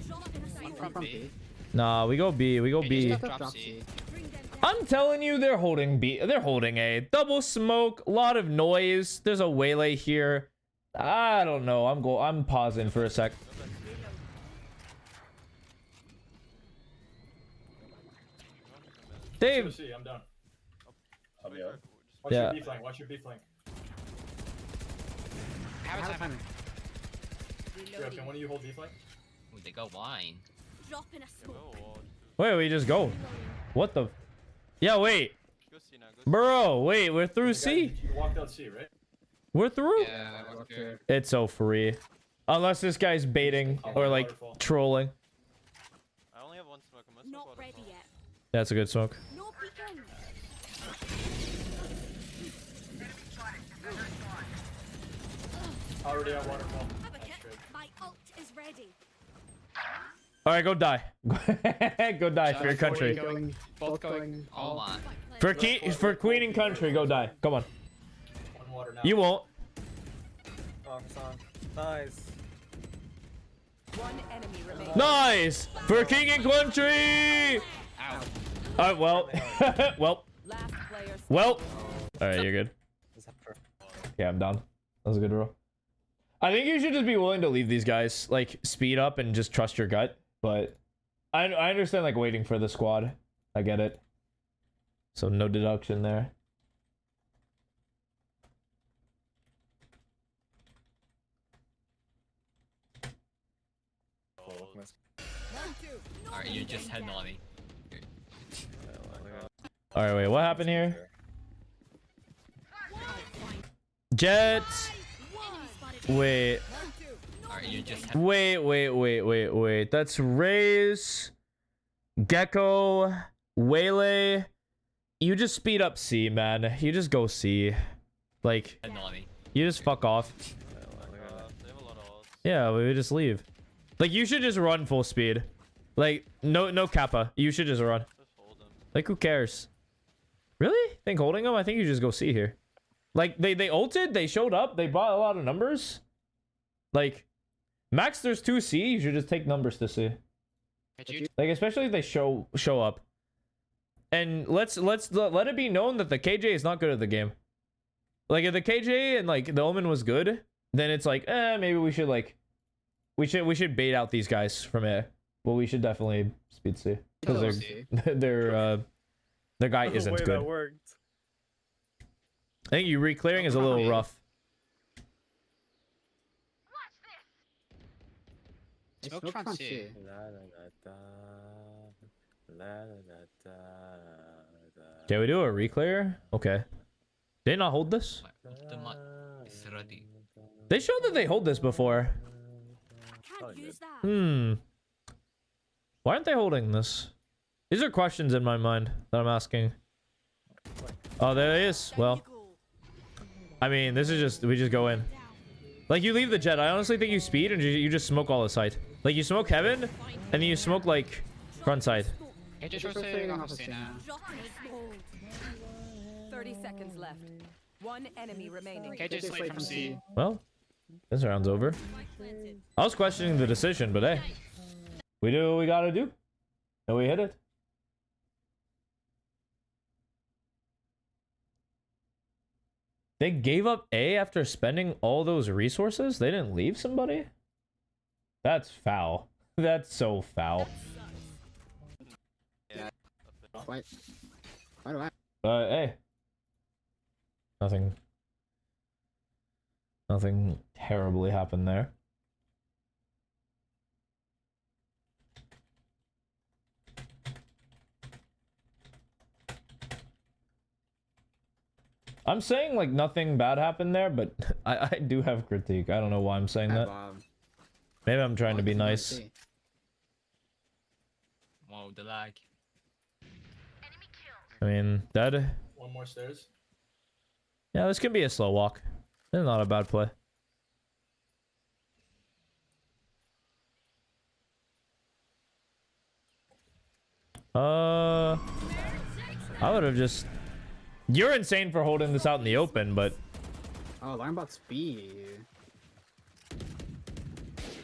One from B. Nah, we go B. We go Just B. got the drop C. Bring them I'm telling you, they're holding B. They're holding A. Double smoke, a lot of noise. There's a waylay here. I don't know. I'm pausing for a sec. Dave. See, I'm done. I'm out. Watch Yeah. your B flank. Watch your B flank. Sure, can one of you hold B flank? Ooh, they got wine. Drop in a smoke. Wait, we just go. What the? Yeah, wait. Go see now. Go see. Bro, wait, we're through C. You walked out C, right? We're through? Yeah, okay. It's so free. Unless this guy's baiting or like trolling. I only have one smoke. I'm gonna Not smoke ready waterfall. yet. That's a good smoke. No peeking. Already at waterfall. Have a That's kit. good. My ult is ready. All right, go die. Go die for your country. Going, both going. Oh my. For queen and country, go die. Come on. One water now. You won't. Oh, son. Nice. One enemy remaining. Nice for king and country. Ow. All right, well, well, Last player. well. All right, you're good. Is that for Yeah, I'm down. That was a good roll. I think you should just be willing to leave these guys, like speed up and just trust your gut. But I understand like waiting for the squad. I get it. So no deduction there. Alright, you just had Nolly. All right, wait. What happened here? Jets. Wait. Alright, you just had. Wait. That's Raze, Gecko, Waylay. You just speed up C, man. You just go C. Like, Nolly. you just fuck off. They have a lot of ults. Yeah, we just leave. Like, you should just run full speed. Like, no kappa. You should just run. Just hold them. Like, who cares? Really? Think holding them? I think you just go C here. Like, they ulted, they showed up, they brought a lot of numbers. Like, max there's 2 C, you should just take numbers to C. Like, especially if they show up. And let's let it be known that the KJ is not good at the game. Like, if the KJ and like the Omen was good, then it's like, maybe we should like we should bait out these guys from A. But we should definitely speed C. Because their guy the isn't way good. that worked. I think you re-clearing is a little rough. Smoke front C. La la la da. La la la da. Da. Can we do a re-clear? Okay. Did they not hold this? Ultimate is ready. They showed that they hold this before. Can't use that. Why aren't they holding this? These are questions in my mind that I'm asking. Oh, there it is. Well, I mean, this is just, we just go in. Like, you leave the jet. I honestly think you speed and you just smoke all the site. Like, you smoke heaven, and then you smoke, like, front side. Drop in a smoke. 30 seconds left. One enemy remaining. Well, this round's over. I was questioning the decision, but hey. We do what we gotta do. And we hit it. They gave up A after spending all those resources? They didn't leave somebody? That's foul. That's so foul. Why do I? But hey. Nothing terribly happened there. I'm saying like nothing bad happened there, but I do have critique. I don't know why I'm saying that. Maybe I'm trying to be nice. Wow, the lag. I mean, dead. One more stairs. Yeah, this could be a slow walk. It's not a bad play. I would have just... You're insane for holding this out in the open, but... Oh, learn about speed.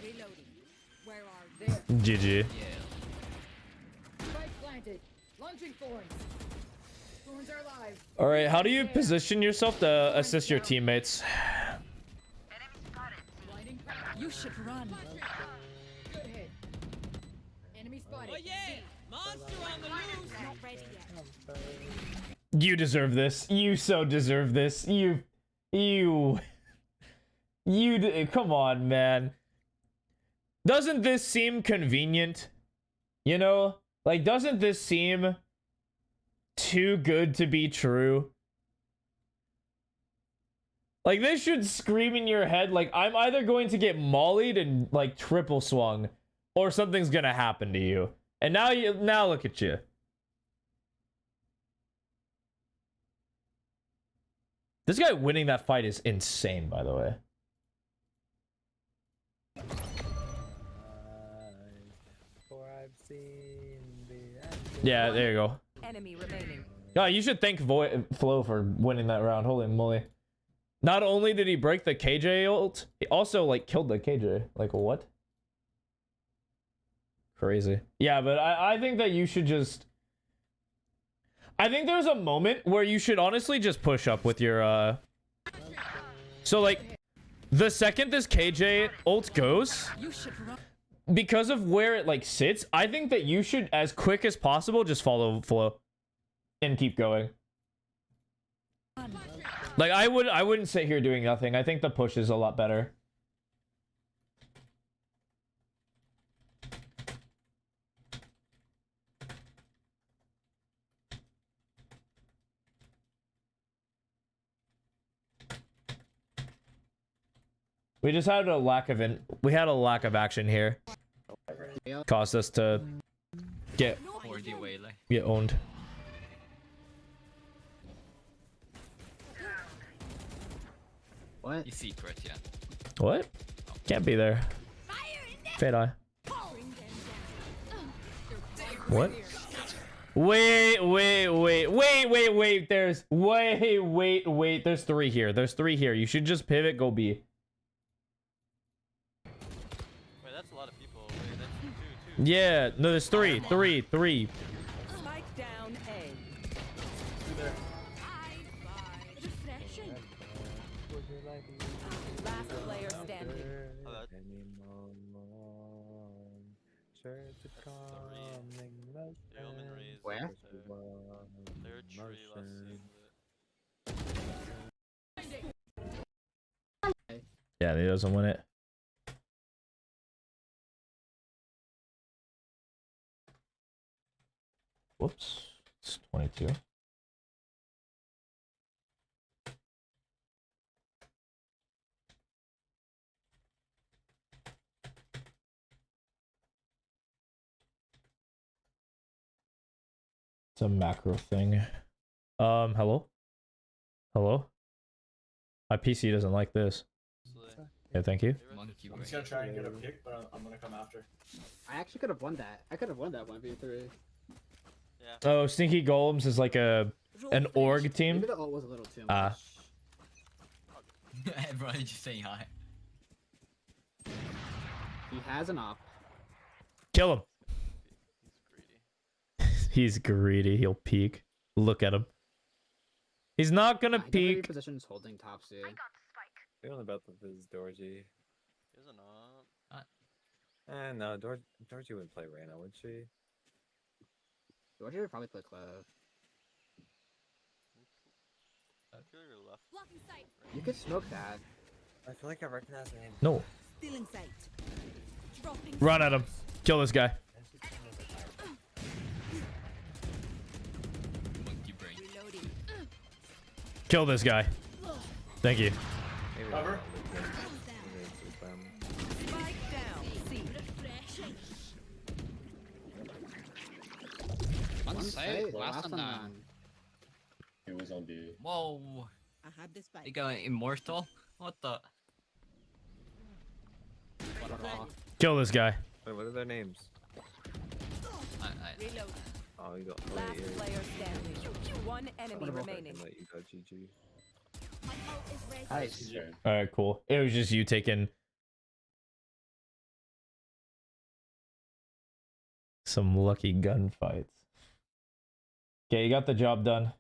Reloading. Where are they? GG. Yeah. Spike planted. Launching thorns. All right, how do you position yourself to assist your teammates? You should run. Good hit. Enemy spotted. Oh yeah! Monster on the loose. Not ready yet. You deserve this. You so deserve this. Come on, man. Doesn't this seem convenient? You know? Like, doesn't this seem too good to be true? Like, this should scream in your head, like, I'm either going to get mollied and, like, triple swung, or something's gonna happen to you. And now look at you. This guy winning that fight is insane, by the way. For I've seen the end. Yeah, there you go. Enemy remaining. Yeah, you should thank Flo for winning that round. Holy moly. Not only did he break the KJ ult, he also, like, killed the KJ. Like, what? Crazy. Yeah, but I think that you should just... I think there's a moment where you should honestly just push up with your, So, like, the second this KJ ult goes, You should run. because of where it, like, sits, I think that you should, as quick as possible, just follow Flo. And keep going. Like, I wouldn't sit here doing nothing. I think the push is a lot better. We just had a lack of action here. Caused us to get owned. What? You see threat, yeah. What? Can't be there. Fade eye. What? Wait. There's wait. There's three here. You should just pivot, go B. Wait, that's a lot of people. Wait, that's two. Yeah, no, there's three. Spike down A. Refreshing. Would you like me Last player standing. Oh, that- Sure to calming motion. The Omen raised. Where? Their tree last season. Yeah, he doesn't win it. Whoops. It's 22. It's a macro thing. Hello? Hello? My PC doesn't like this. Yeah, thank you. Monkey I'm just brain. gonna try and get a pick, but I'm gonna come after. I actually could have won that. I could have won that 1v3. Yeah. Oh, Stinky Golems is like an org team. Maybe the ult was a little too much. Ah. Everybody just saying hi. He has an op. Kill him. He's greedy. He's greedy. He'll peek. Look at him. He's not gonna He definitely peek. positions holding top C. Feeling about this Dorji. Here's an op. No, Dorji wouldn't play Reyna, would she? Georgia would probably play Clove. I feel like you're left. Blocking sight. You could smoke that. I feel like I recognize the name. No. Still in sight. Dropping. Run at him. Kill this guy. Monkey brain. Reloading. Kill this guy. Thank you. Maybe Cover. Spike down. C. One site, last on none. It was on B. Whoa. I have this They spike. got immortal? What the? Kill this guy. Wait, what are their names? Reloading. Oh, you got. Last wait, player standing. One enemy Wonderful. remaining. let you go, GG. Nice. Yeah. All right, cool. It was just you taking some lucky gunfights. Okay, you got the job done.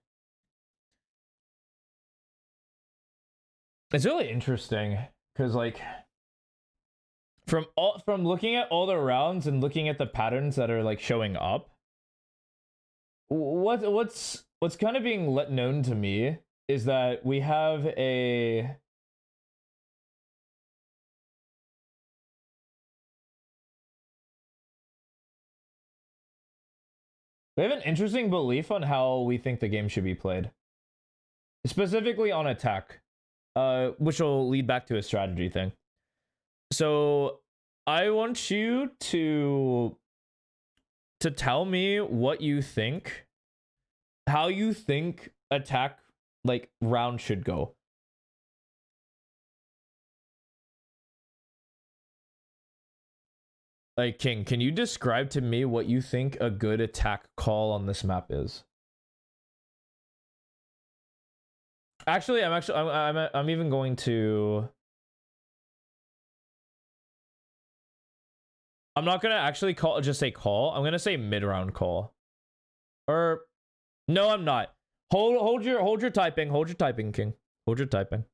It's really interesting because like from looking at all the rounds and looking at the patterns that are like showing up, what's kind of being let known to me is that we have a an interesting belief on how we think the game should be played, specifically on attack, which will lead back to a strategy thing. So I want you to tell me what you think, how you think attack like round should go. Like, King, can you describe to me what you think a good attack call on this map is? Actually, I'm even going to. I'm not gonna actually just say call. I'm gonna say mid-round call. Or no, I'm not. Hold your typing. Hold your typing, King. Hold your typing.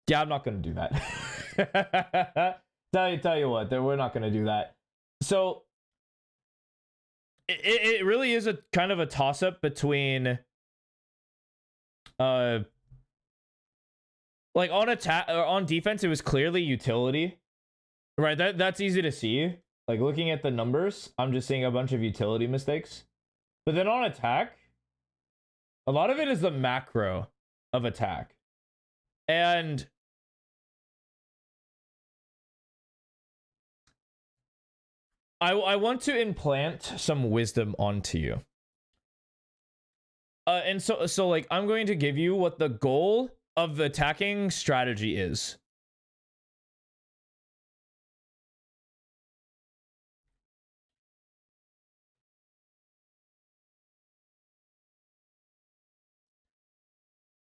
Yeah, I'm not gonna do that. Tell you what, we're not gonna do that. So it really is a kind of a toss-up between like on attack or on defense, it was clearly utility. Right, that's easy to see. Like looking at the numbers, I'm just seeing a bunch of utility mistakes. But then on attack, a lot of it is the macro of attack. And I want to implant some wisdom onto you. And so like I'm going to give you what the goal of the attacking strategy is.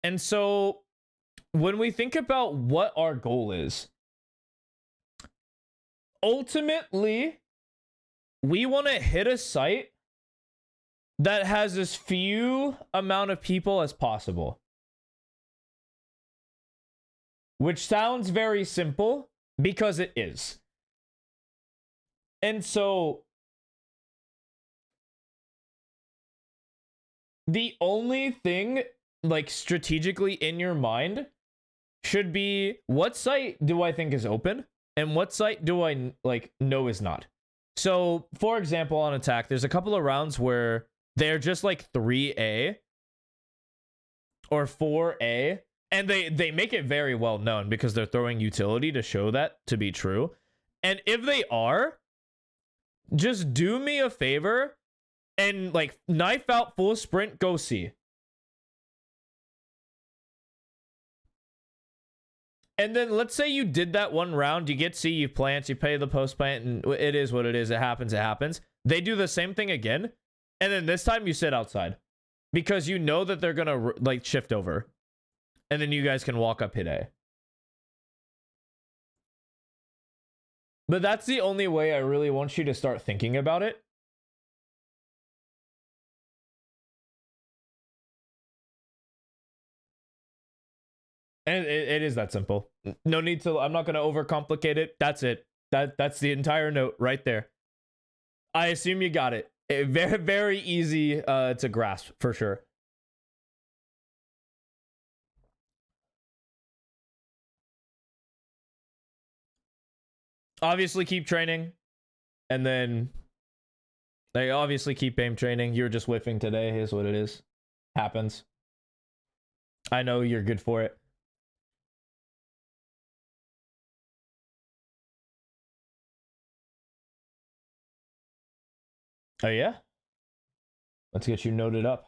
And so when we think about what our goal is, ultimately, we want to hit a site that has as few amount of people as possible. Which sounds very simple because it is. And so the only thing like strategically in your mind should be, what site do I think is open and what site do I like know is not. So for example, on attack, there's a couple of rounds where they're just like 3A or 4A, and they make it very well known because they're throwing utility to show that to be true. And if they are, just do me a favor and like knife out full sprint, go C. And then let's say you did that one round, you get C, you plant, you pay the post plant, and it is what it is. It happens, it happens. They do the same thing again. And then this time you sit outside because you know that they're going to like shift over. And then you guys can walk up hit A. But that's the only way I really want you to start thinking about it. And it is that simple. No need to, I'm not going to overcomplicate it. That's it. That's the entire note right there. I assume you got it. Very, very easy to grasp for sure. Obviously keep training. And then they obviously keep aim training. You're just whiffing today is what it is. Happens. I know you're good for it. Oh yeah? Let's get you noted up.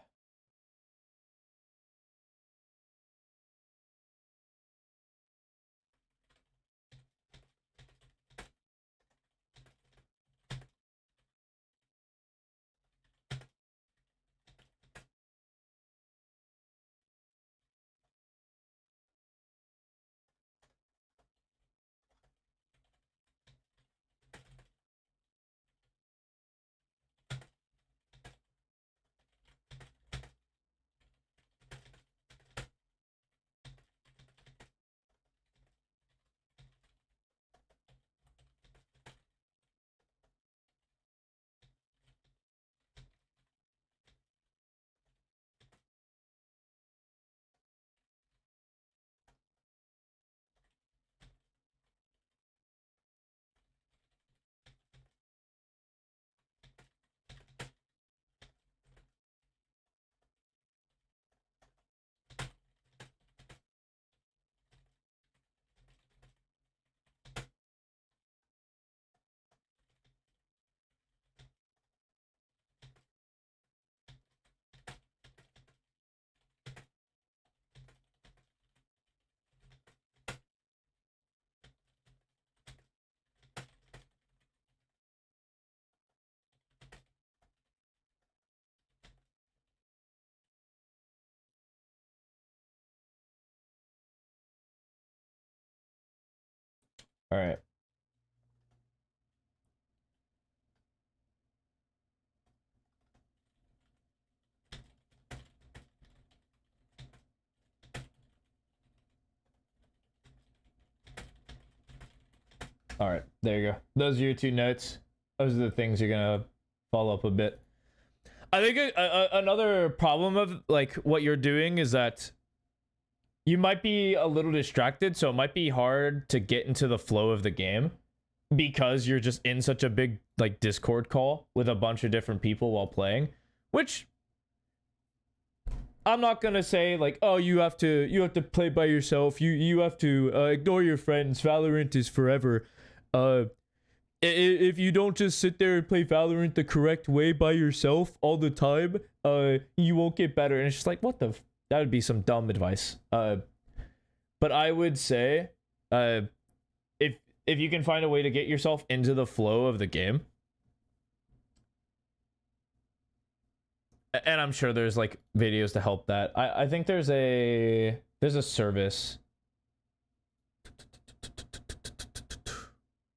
All right. All right, there you go. Those are your 2 notes. Those are the things you're gonna follow up a bit. I think another problem of like what you're doing is that you might be a little distracted, so it might be hard to get into the flow of the game because you're just in such a big like Discord call with a bunch of different people while playing, which I'm not gonna say like, oh, you have to play by yourself. You have to ignore your friends. Valorant is forever. If you don't just sit there and play Valorant the correct way by yourself all the time, you won't get better. And it's just like, what the? That would be some dumb advice. But I would say, if you can find a way to get yourself into the flow of the game, and I'm sure there's like videos to help that. I think there's a service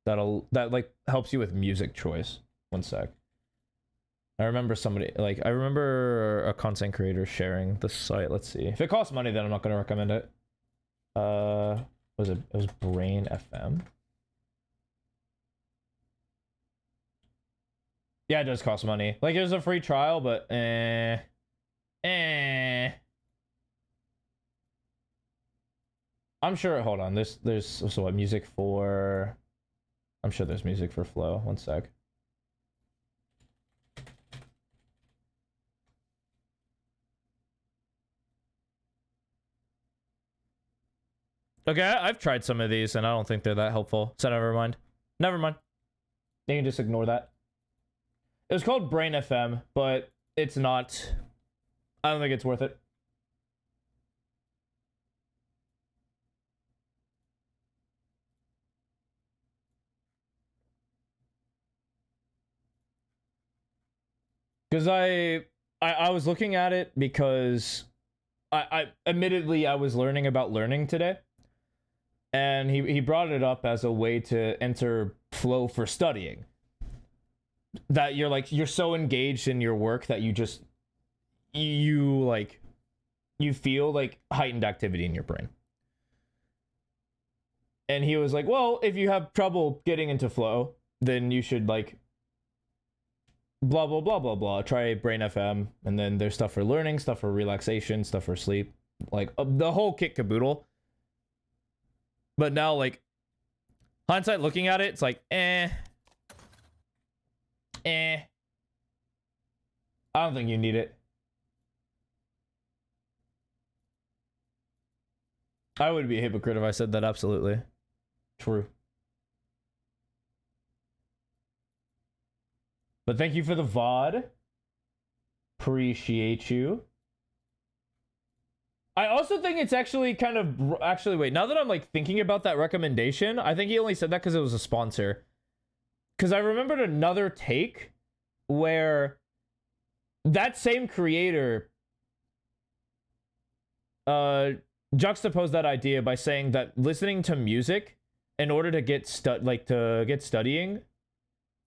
that like helps you with music choice. One sec. I remember a content creator sharing the site. Let's see. If it costs money, then I'm not going to recommend it. It was Brain FM. Yeah, it does cost money. Like, it was a free trial, but I'm sure. Hold on. There's also what music for. I'm sure there's music for Flow. One sec. Okay, I've tried some of these and I don't think they're that helpful. So never mind. Never mind. You can just ignore that. It was called Brain FM, but it's not. I don't think it's worth it. Because I was looking at it because I admittedly I was learning about learning today. And he brought it up as a way to enter flow for studying. That you're so engaged in your work that you feel like heightened activity in your brain. And he was like, well, if you have trouble getting into flow, then you should like blah blah blah blah blah. Try Brain FM, and then there's stuff for learning, stuff for relaxation, stuff for sleep, like the whole kit caboodle. But now, like, hindsight looking at it, it's like, I don't think you need it. I would be a hypocrite if I said that. Absolutely true. But thank you for the VOD. Appreciate you. I also think it's actually kind of... Actually, wait. Now that I'm, like, thinking about that recommendation, I think he only said that because it was a sponsor. Because I remembered another take where that same creator juxtaposed that idea by saying that listening to music in order to get studying,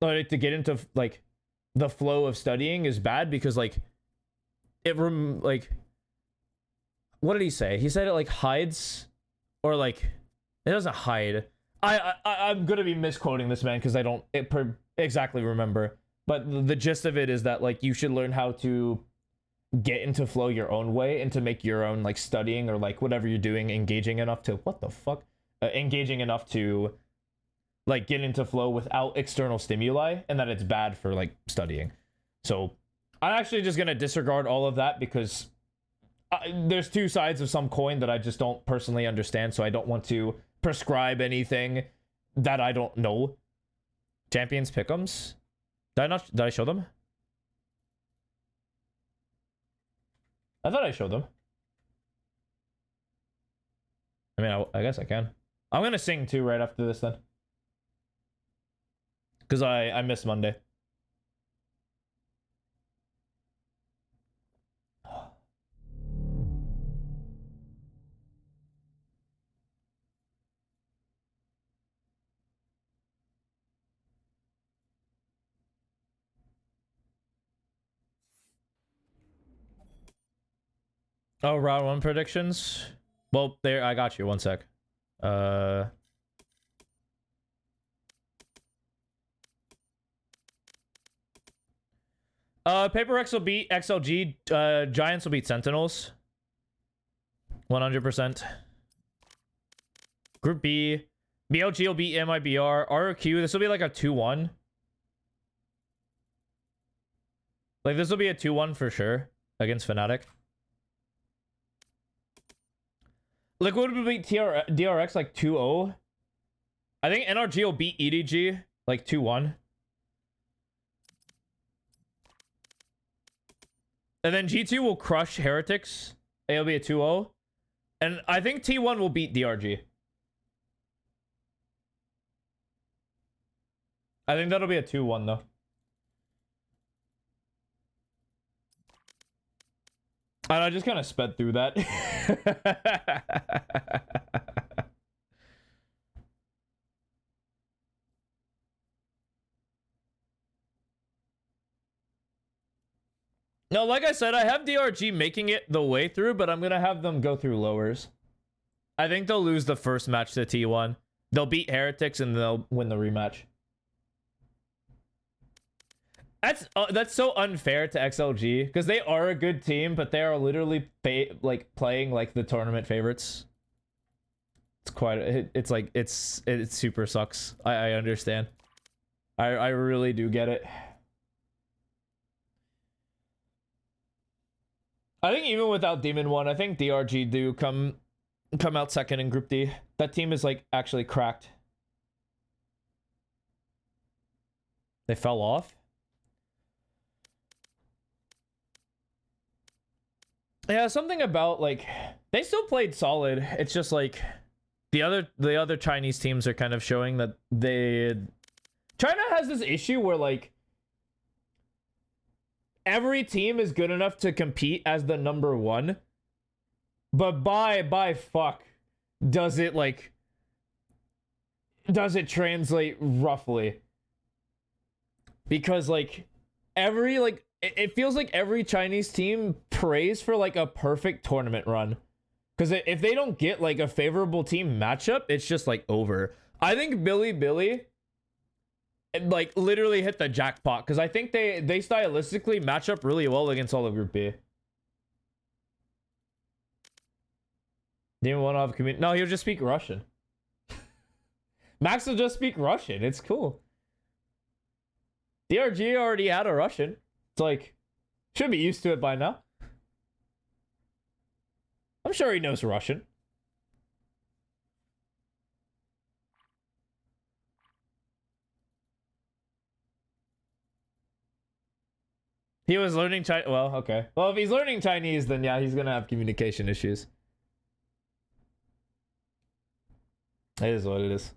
or to get into, like, the flow of studying is bad because, like, what did he say? He said it like hides, or like it doesn't hide. I'm gonna be misquoting this man because I don't exactly remember. But the gist of it is that like you should learn how to get into flow your own way and to make your own like studying or like whatever you're doing engaging enough to engaging enough to like get into flow without external stimuli, and that it's bad for like studying. So I'm actually just gonna disregard all of that because there's two sides of some coin that I just don't personally understand, so I don't want to prescribe anything that I don't know. Champions pick'ems? Did I show them? I thought I showed them. I mean, I guess I can. I'm gonna sing too right after this then. Because I missed Monday. Oh, round one predictions. Well, there, I got you. One sec. Paper X will beat XLG. Giants will beat Sentinels. 100%. Group B. BLG will beat MIBR. ROQ, this will be like a 2-1. Like, this will be a 2-1 for sure against Fnatic. Liquid will beat DRX like 2-0. I think NRG will beat EDG like 2-1. And then G2 will crush Heretics. It'll be a 2-0. And I think T1 will beat DRG. I think that'll be a 2-1 though. And I just kind of sped through that. No, like I said, I have DRG making it the way through, but I'm going to have them go through lowers. I think they'll lose the first match to T1. They'll beat Heretics and they'll win the rematch. That's so unfair to XLG because they are a good team, but they are literally playing like the tournament favorites. It's quite. It's like it super sucks. I understand. I really do get it. I think even without Demon 1, I think DRG do come out second in Group D. That team is like actually cracked. They fell off. Yeah, something about like they still played solid. It's just like the other Chinese teams are kind of showing that China has this issue where like every team is good enough to compete as the number one, but by fuck does it translate roughly? Because like every it feels like every Chinese team prays for like a perfect tournament run. Because if they don't get like a favorable team matchup, it's just like over. I think Billy like literally hit the jackpot because I think they stylistically match up really well against all of Group B. Didn't want to have a community. No, he'll just speak Russian. Max will just speak Russian. It's cool. DRG already had a Russian. It's like, should be used to it by now. I'm sure he knows Russian. He was learning Chinese. Well, okay. Well, if he's learning Chinese, then yeah, he's gonna have communication issues. It is what it is.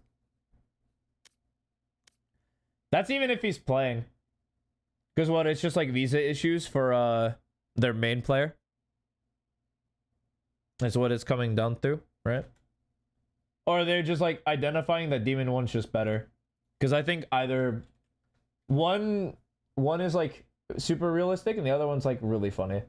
That's even if he's playing. Because what, it's just like visa issues for their main player. That's what it's coming down to, right? Or they're just like identifying that Demon 1's just better. Because I think either one is like super realistic and the other one's like really funny.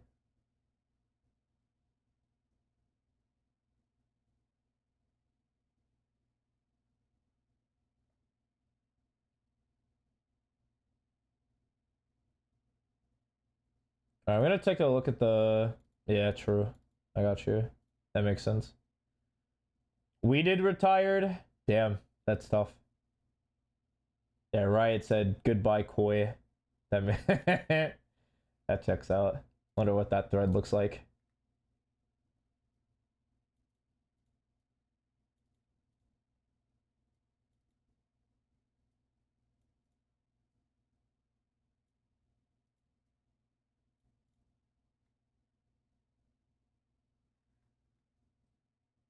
Alright, I'm gonna take a look at the... Yeah, true. I got you. That makes sense. We did retired. Damn, that's tough. Yeah, Riot said goodbye, Koi. That checks out. Wonder what that thread looks like.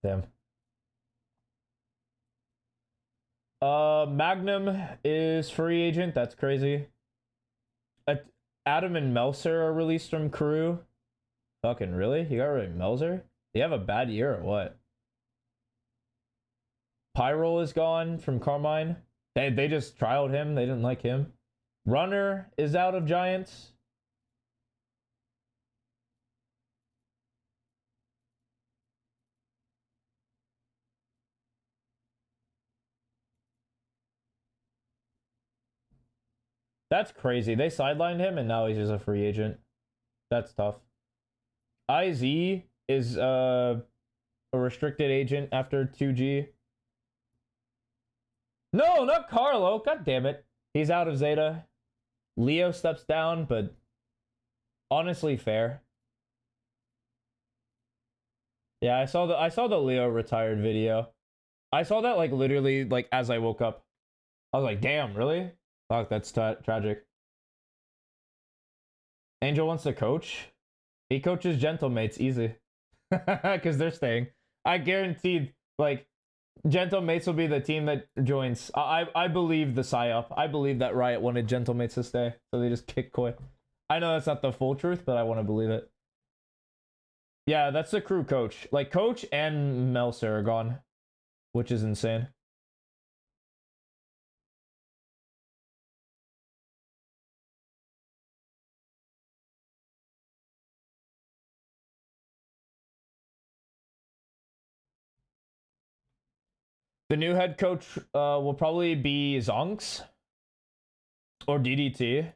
Damn. Magnum is free agent. That's crazy. Adam and Melser are released from crew. Fucking really? You got rid of Melser? Do you have a bad year or what? Pyrol is gone from Carmine. They just trialed him. They didn't like him. Runner is out of Giants. That's crazy. They sidelined him and now he's just a free agent. That's tough. IZ is a restricted agent after 2G. No, not Carlo. God damn it. He's out of Zeta. Leo steps down, but honestly fair. Yeah, I saw the Leo retired video. I saw that like literally like as I woke up. I was like, damn, really? Fuck, that's tragic. Angel wants to coach. He coaches Gentlemates easy. Because they're staying. I guaranteed, like, Gentlemates will be the team that joins. I believe the psyop. I believe that Riot wanted Gentlemates to stay. So they just kicked Koi. I know that's not the full truth, but I want to believe it. Yeah, that's the crew coach. Like, coach and Melser are gone. Which is insane. The new head coach will probably be Zonks or DDT.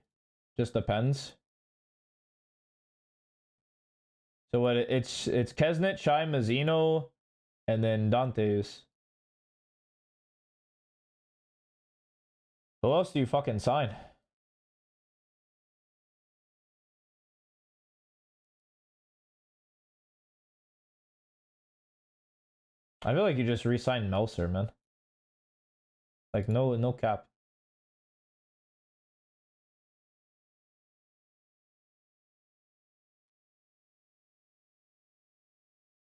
Just depends. So what it's Kesnet, Shai, Mazzino, and then Dantes. Who else do you fucking sign? I feel like you just re-signed Melser, man. Like no cap.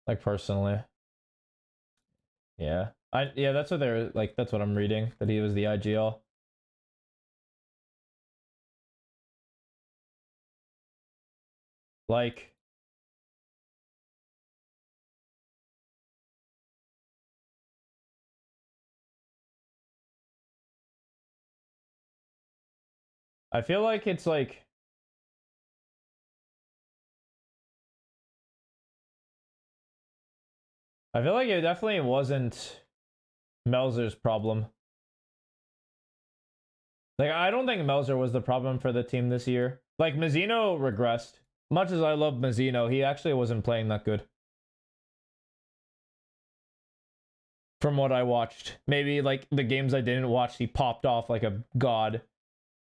Like personally. Yeah. Yeah, that's what they're like, that's what I'm reading. That he was the IGL. Like I feel like it's like I feel like it definitely wasn't Melzer's problem. Like, I don't think Melzer was the problem for the team this year. Like, Mazzino regressed. Much as I love Mazzino, he actually wasn't playing that good. From what I watched. Maybe, like, the games I didn't watch, he popped off like a god.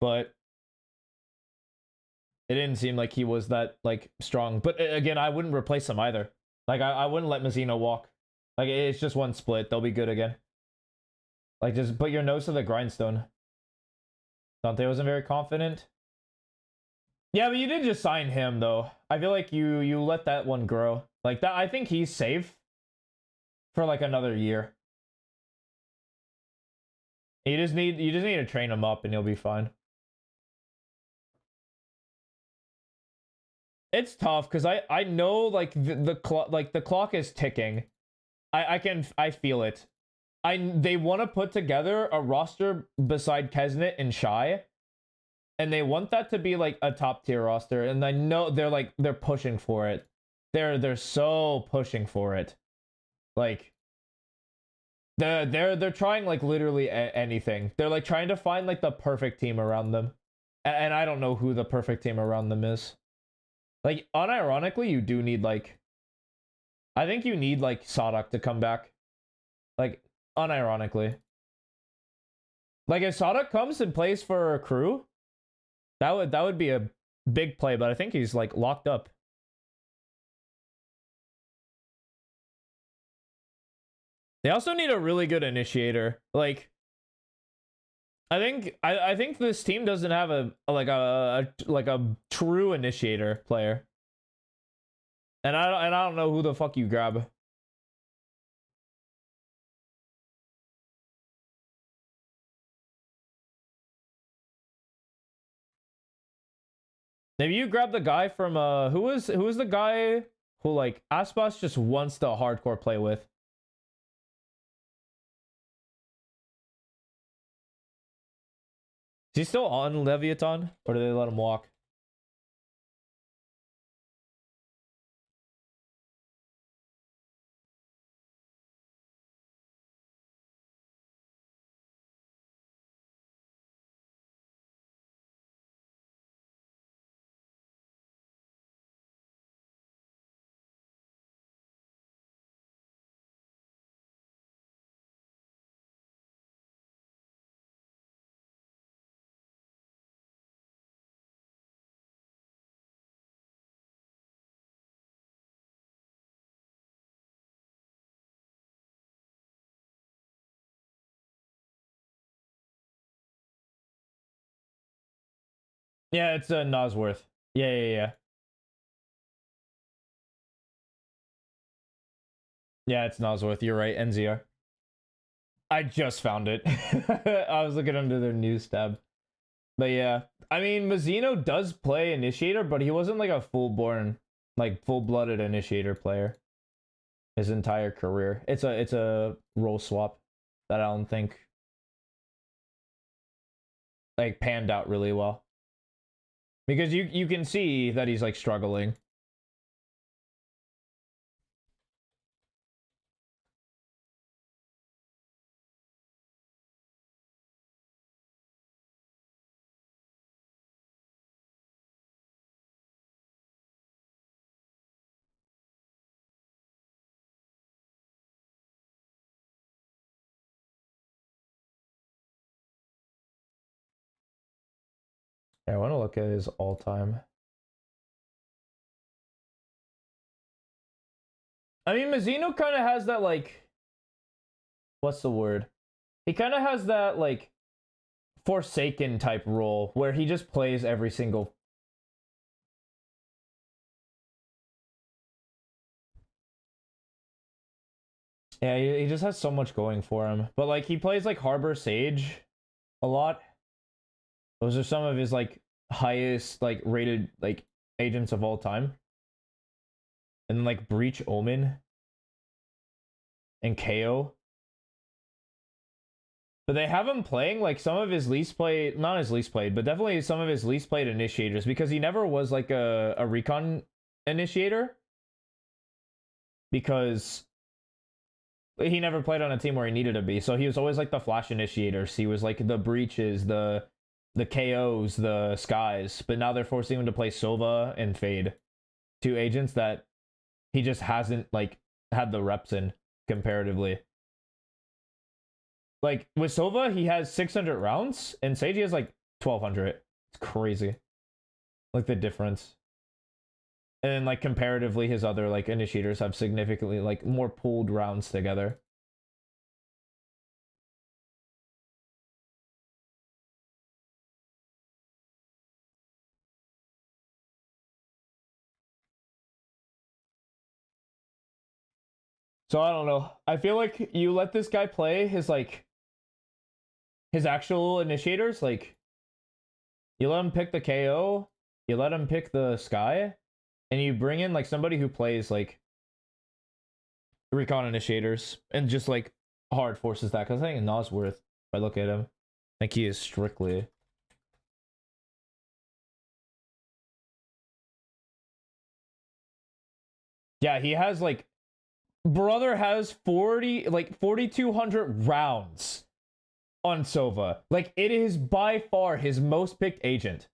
But it didn't seem like he was that, like, strong. But, again, I wouldn't replace him either. Like, I wouldn't let Mazzino walk. Like, it's just one split. They'll be good again. Like, just put your nose to the grindstone. Dante wasn't very confident. Yeah, but you did just sign him, though. I feel like you let that one grow. Like, that, I think he's safe for, like, another year. You just need to train him up, and he'll be fine. It's tough, because I know, like, the clock is ticking. I feel it. They want to put together a roster beside Kesnet and Shai, and they want that to be like a top tier roster, and I know they're pushing for it. They're so pushing for it. Like they're trying like literally anything. They're like trying to find like the perfect team around them. And I don't know who the perfect team around them is. Like, unironically, you do need like I think you need like Sadak to come back. Like, unironically. Like, if Sadak comes and plays for a crew, that would be a big play, but I think he's like locked up. They also need a really good initiator. Like, I think this team doesn't have a true initiator player. And I don't know who the fuck you grab. Maybe you grab the guy from who was the guy who like Aspas just wants to hardcore play with? Is he still on Leviathan, or do they let him walk? Yeah, it's Nosworth. Yeah. Yeah, it's Nosworth. You're right, NZR. I just found it. I was looking under their news tab. But yeah, I mean, Mazzino does play Initiator, but he wasn't like a full-blooded Initiator player his entire career. It's a role swap that I don't think like panned out really well. Because you can see that he's like struggling. Yeah, I want to look at his all-time. I mean, Mazzino kind of has that, like... What's the word? He kind of has that, like, Forsaken type role, where he just plays every single... Yeah, he just has so much going for him. But, like, he plays, like, Harbor Sage a lot. Those are some of his, like, highest, like, rated, like, agents of all time. And then, like, Breach Omen. And KO. But they have him playing, like, some of his least played... Not his least played, but definitely some of his least played initiators. Because he never was, like, a recon initiator. Because... he never played on a team where he needed to be. So he was always, like, the flash initiators. He was, like, the breaches, the KOs, the skies, but now they're forcing him to play Sova and Fade, two agents that he just hasn't like had the reps in comparatively. Like with Sova, he has 600 rounds, and Sage has like 1200. It's crazy, like the difference. And then like comparatively, his other like initiators have significantly like more pooled rounds together. So I don't know. I feel like you let this guy play his like his actual initiators, like you let him pick the KO, you let him pick the Sky, and you bring in like somebody who plays like recon initiators and just like hard forces that. Because I think Nosworth, if I look at him, I think he is strictly. Yeah, he has like brother has 4,200 rounds on Sova. Like it is by far his most picked agent.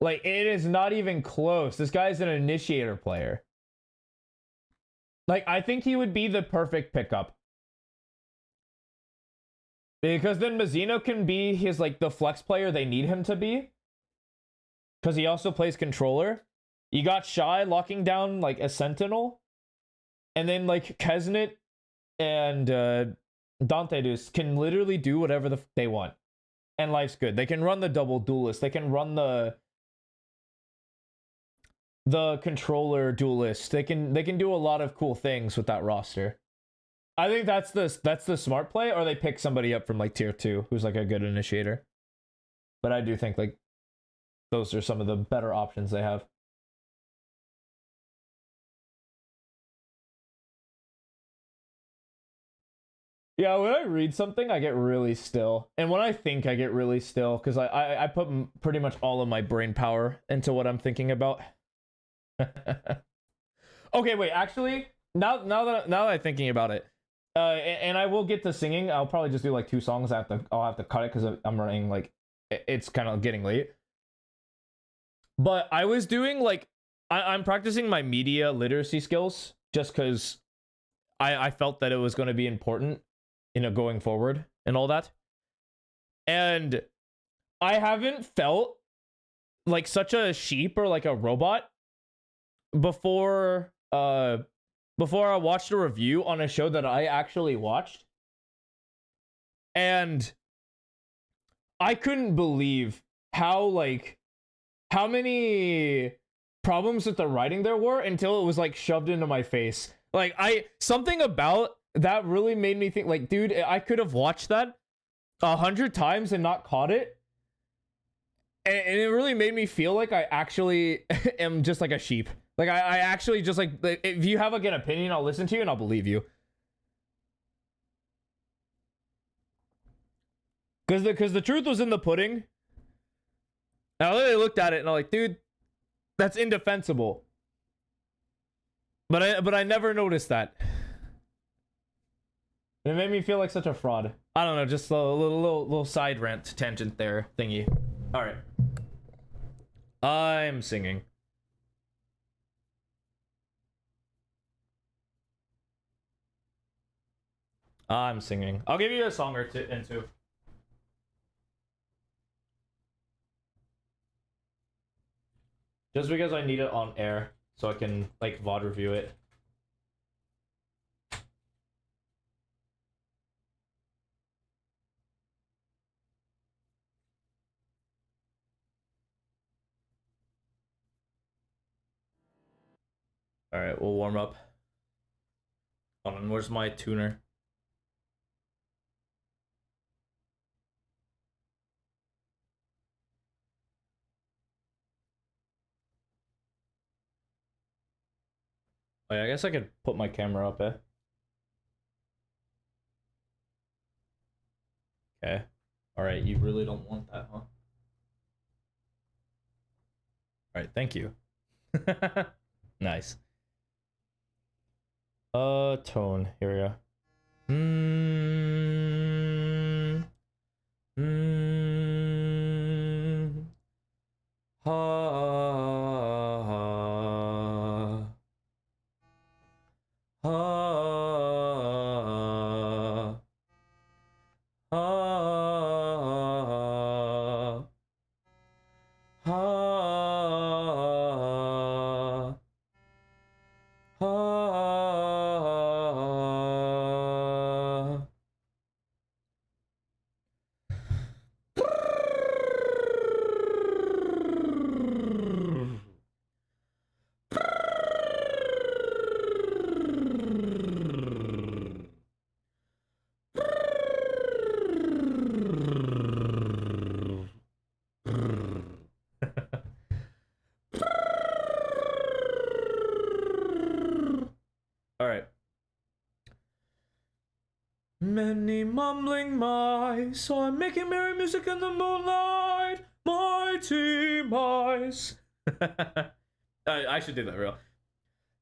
Like it is not even close. This guy's an initiator player. Like I think he would be the perfect pickup. Because then Mazzino can be his like the flex player they need him to be. Because he also plays controller. You got Shy locking down like a Sentinel. And then, like, Kesnet and Dante Deuce can literally do whatever they want. And life's good. They can run the double duelist. They can run the controller duelist. They can do a lot of cool things with that roster. I think that's the smart play, or they pick somebody up from, like, tier 2 who's, like, a good initiator. But I do think, like, those are some of the better options they have. Yeah, when I read something, I get really still. And when I think, I get really still, because I put pretty much all of my brain power into what I'm thinking about. Okay, wait, actually, now that I'm thinking about it, and I will get to singing, I'll probably just do like 2 songs. I'll have to cut it because I'm running, like, it's kind of getting late. But I was doing, like, I'm practicing my media literacy skills, just because I felt that it was going to be important, you know, going forward and all that. And I haven't felt like such a sheep or like a robot before I watched a review on a show that I actually watched. And I couldn't believe how like how many problems with the writing there were until it was like shoved into my face. Like something about that really made me think like, dude, I could have watched that 100 times and not caught it. And it really made me feel like I actually am just like a sheep. Like I actually just like, if you have like an opinion, I'll listen to you and I'll believe you. Because the truth was in the pudding. And I literally looked at it and I'm like, dude, that's indefensible. But I never noticed that. It made me feel like such a fraud. I don't know, just a little side rant tangent there thingy. All right. I'm singing. I'm singing. I'll give you a song or two and two. Just because I need it on air so I can like VOD review it. All right, we'll warm up. Hold on, where's my tuner? Oh, yeah, I guess I could put my camera up, eh? Okay. All right, you really don't want that, huh? All right, thank you. Nice. Tone. Here we go. Many mumbling mice are making merry music in the moonlight. Mighty mice. I should do that real.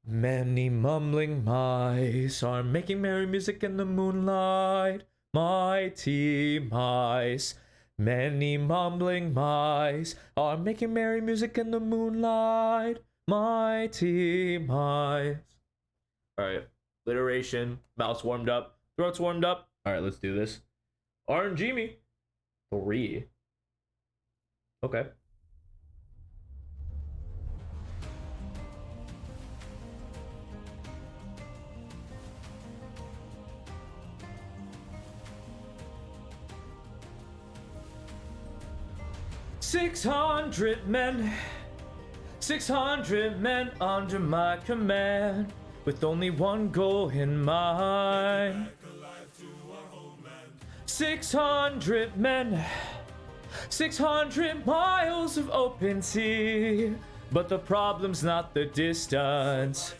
Many mumbling mice are making merry music in the moonlight. Mighty mice. Many mumbling mice are making merry music in the moonlight. Mighty mice. Alright. Alliteration. Mouse warmed up. Throat's warmed up. Alright, let's do this. RNG me. 3. Okay. "600 men, 600 men under my command, with only one goal in mind. 600 men, 600 miles of open sea, but the problem's not the distance.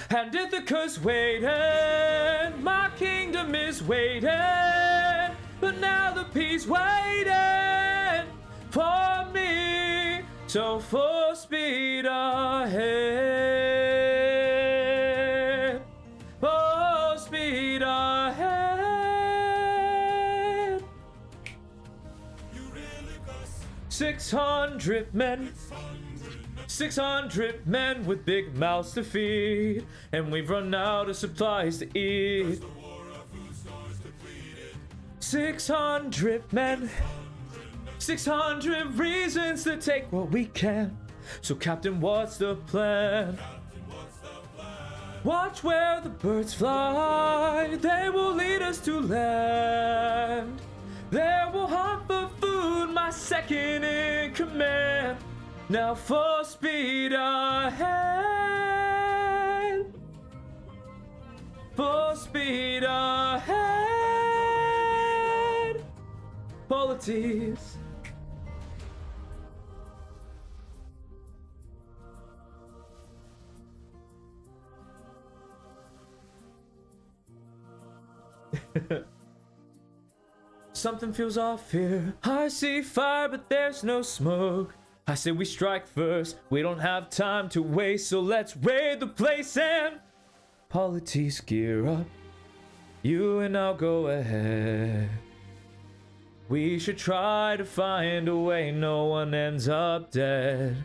And Ithaca's waiting, my kingdom is waiting, but now the peace waiting for me, so full speed ahead, full speed ahead. 600 men, 600 men with big mouths to feed, and we've run out of supplies to eat. 600 men, 600 reasons to take what we can. So Captain, what's the plan? Watch where the birds fly, they will lead us to land. They will hunt for food, my second in command. Now full speed ahead. Full speed ahead. Polities. Something feels off here. I see fire, but there's no smoke. I say we strike first. We don't have time to waste, so let's raid the place and polities gear up. You and I'll go ahead. We should try to find a way no one ends up dead.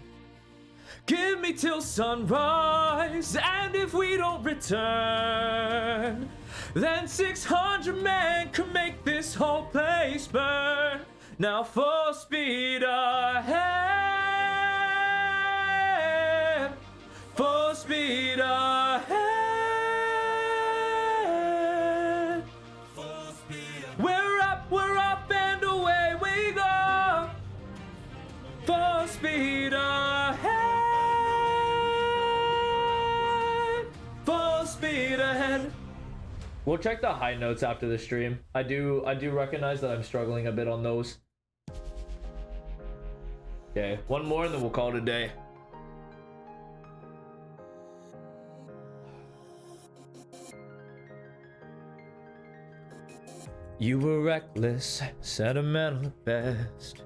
Give me till sunrise, and if we don't return, then 600 men can make this whole place burn. Now full speed ahead. Full speed ahead. Full speed ahead. We're up, and away we go. Full speed ahead. Full speed ahead. We'll check the high notes after the stream. I do recognize that I'm struggling a bit on those. Okay, one more and then we'll call it a day. You were reckless, sentimental at best.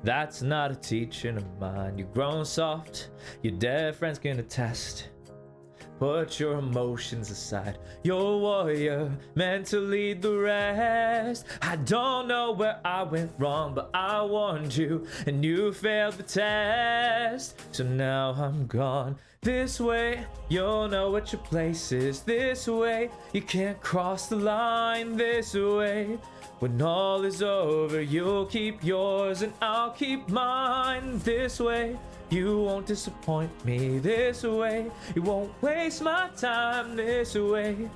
That's not a teaching of mine. You've grown soft, your dead friends can attest. Put your emotions aside. You're a warrior, meant to lead the rest. I don't know where I went wrong, but I warned you, and you failed the test. So now I'm gone. This way, you'll know what your place is. This way, you can't cross the line. This way, when all is over, you'll keep yours and I'll keep mine. This way, you won't disappoint me. This way, you won't waste my time. This way,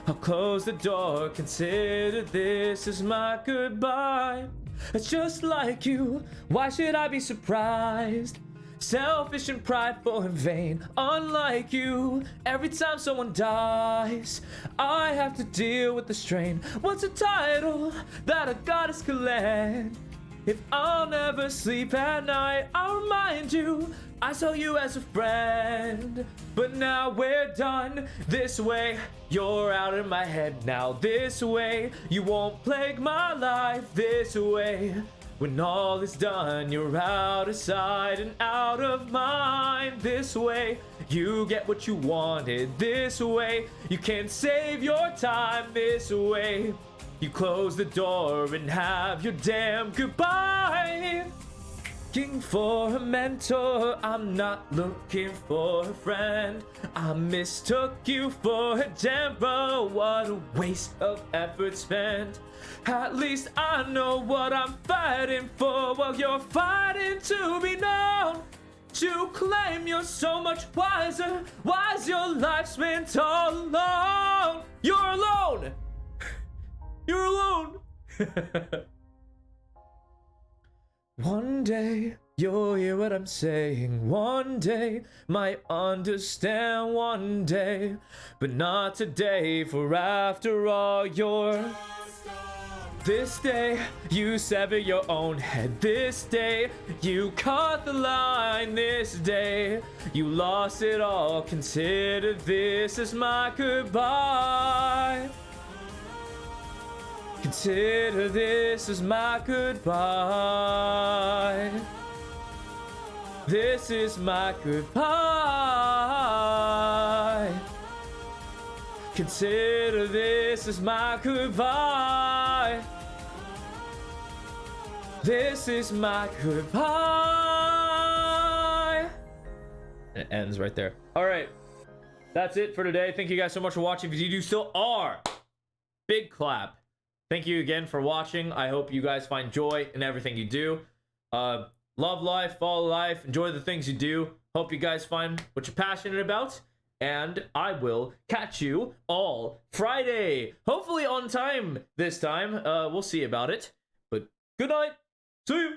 I'll close the door. Consider this as my goodbye. It's just like you. Why should I be surprised? Selfish and prideful and vain, unlike you. Every time someone dies, I have to deal with the strain. What's a title that a goddess could land? If I'll never sleep at night, I'll remind you I saw you as a friend. But now we're done. This way, you're out of my head now. This way, you won't plague my life. This way, when all is done, you're out of sight and out of mind. This way, you get what you wanted. This way, you can save your time. This way, you close the door and have your damn goodbye. Looking for a mentor, I'm not looking for a friend. I mistook you for a demo. What a waste of effort spent. At least I know what I'm fighting for, while you're fighting to be known. To claim you're so much wiser. Why's your life spent all alone? You're alone. You're alone. One day you'll hear what I'm saying. One day might understand. One day, but not today. For after all, you're. This day, you sever your own head. This day, you cut the line. This day, you lost it all. Consider this as my goodbye. Consider this as my goodbye. This is my goodbye. Consider this as my goodbye. This is my goodbye. It ends right there. All right. That's it for today. Thank you guys so much for watching. If you still are, big clap. Thank you again for watching. I hope you guys find joy in everything you do. Love life, follow life, enjoy the things you do. Hope you guys find what you're passionate about. And I will catch you all Friday. Hopefully on time this time. We'll see about it. But good night. See you.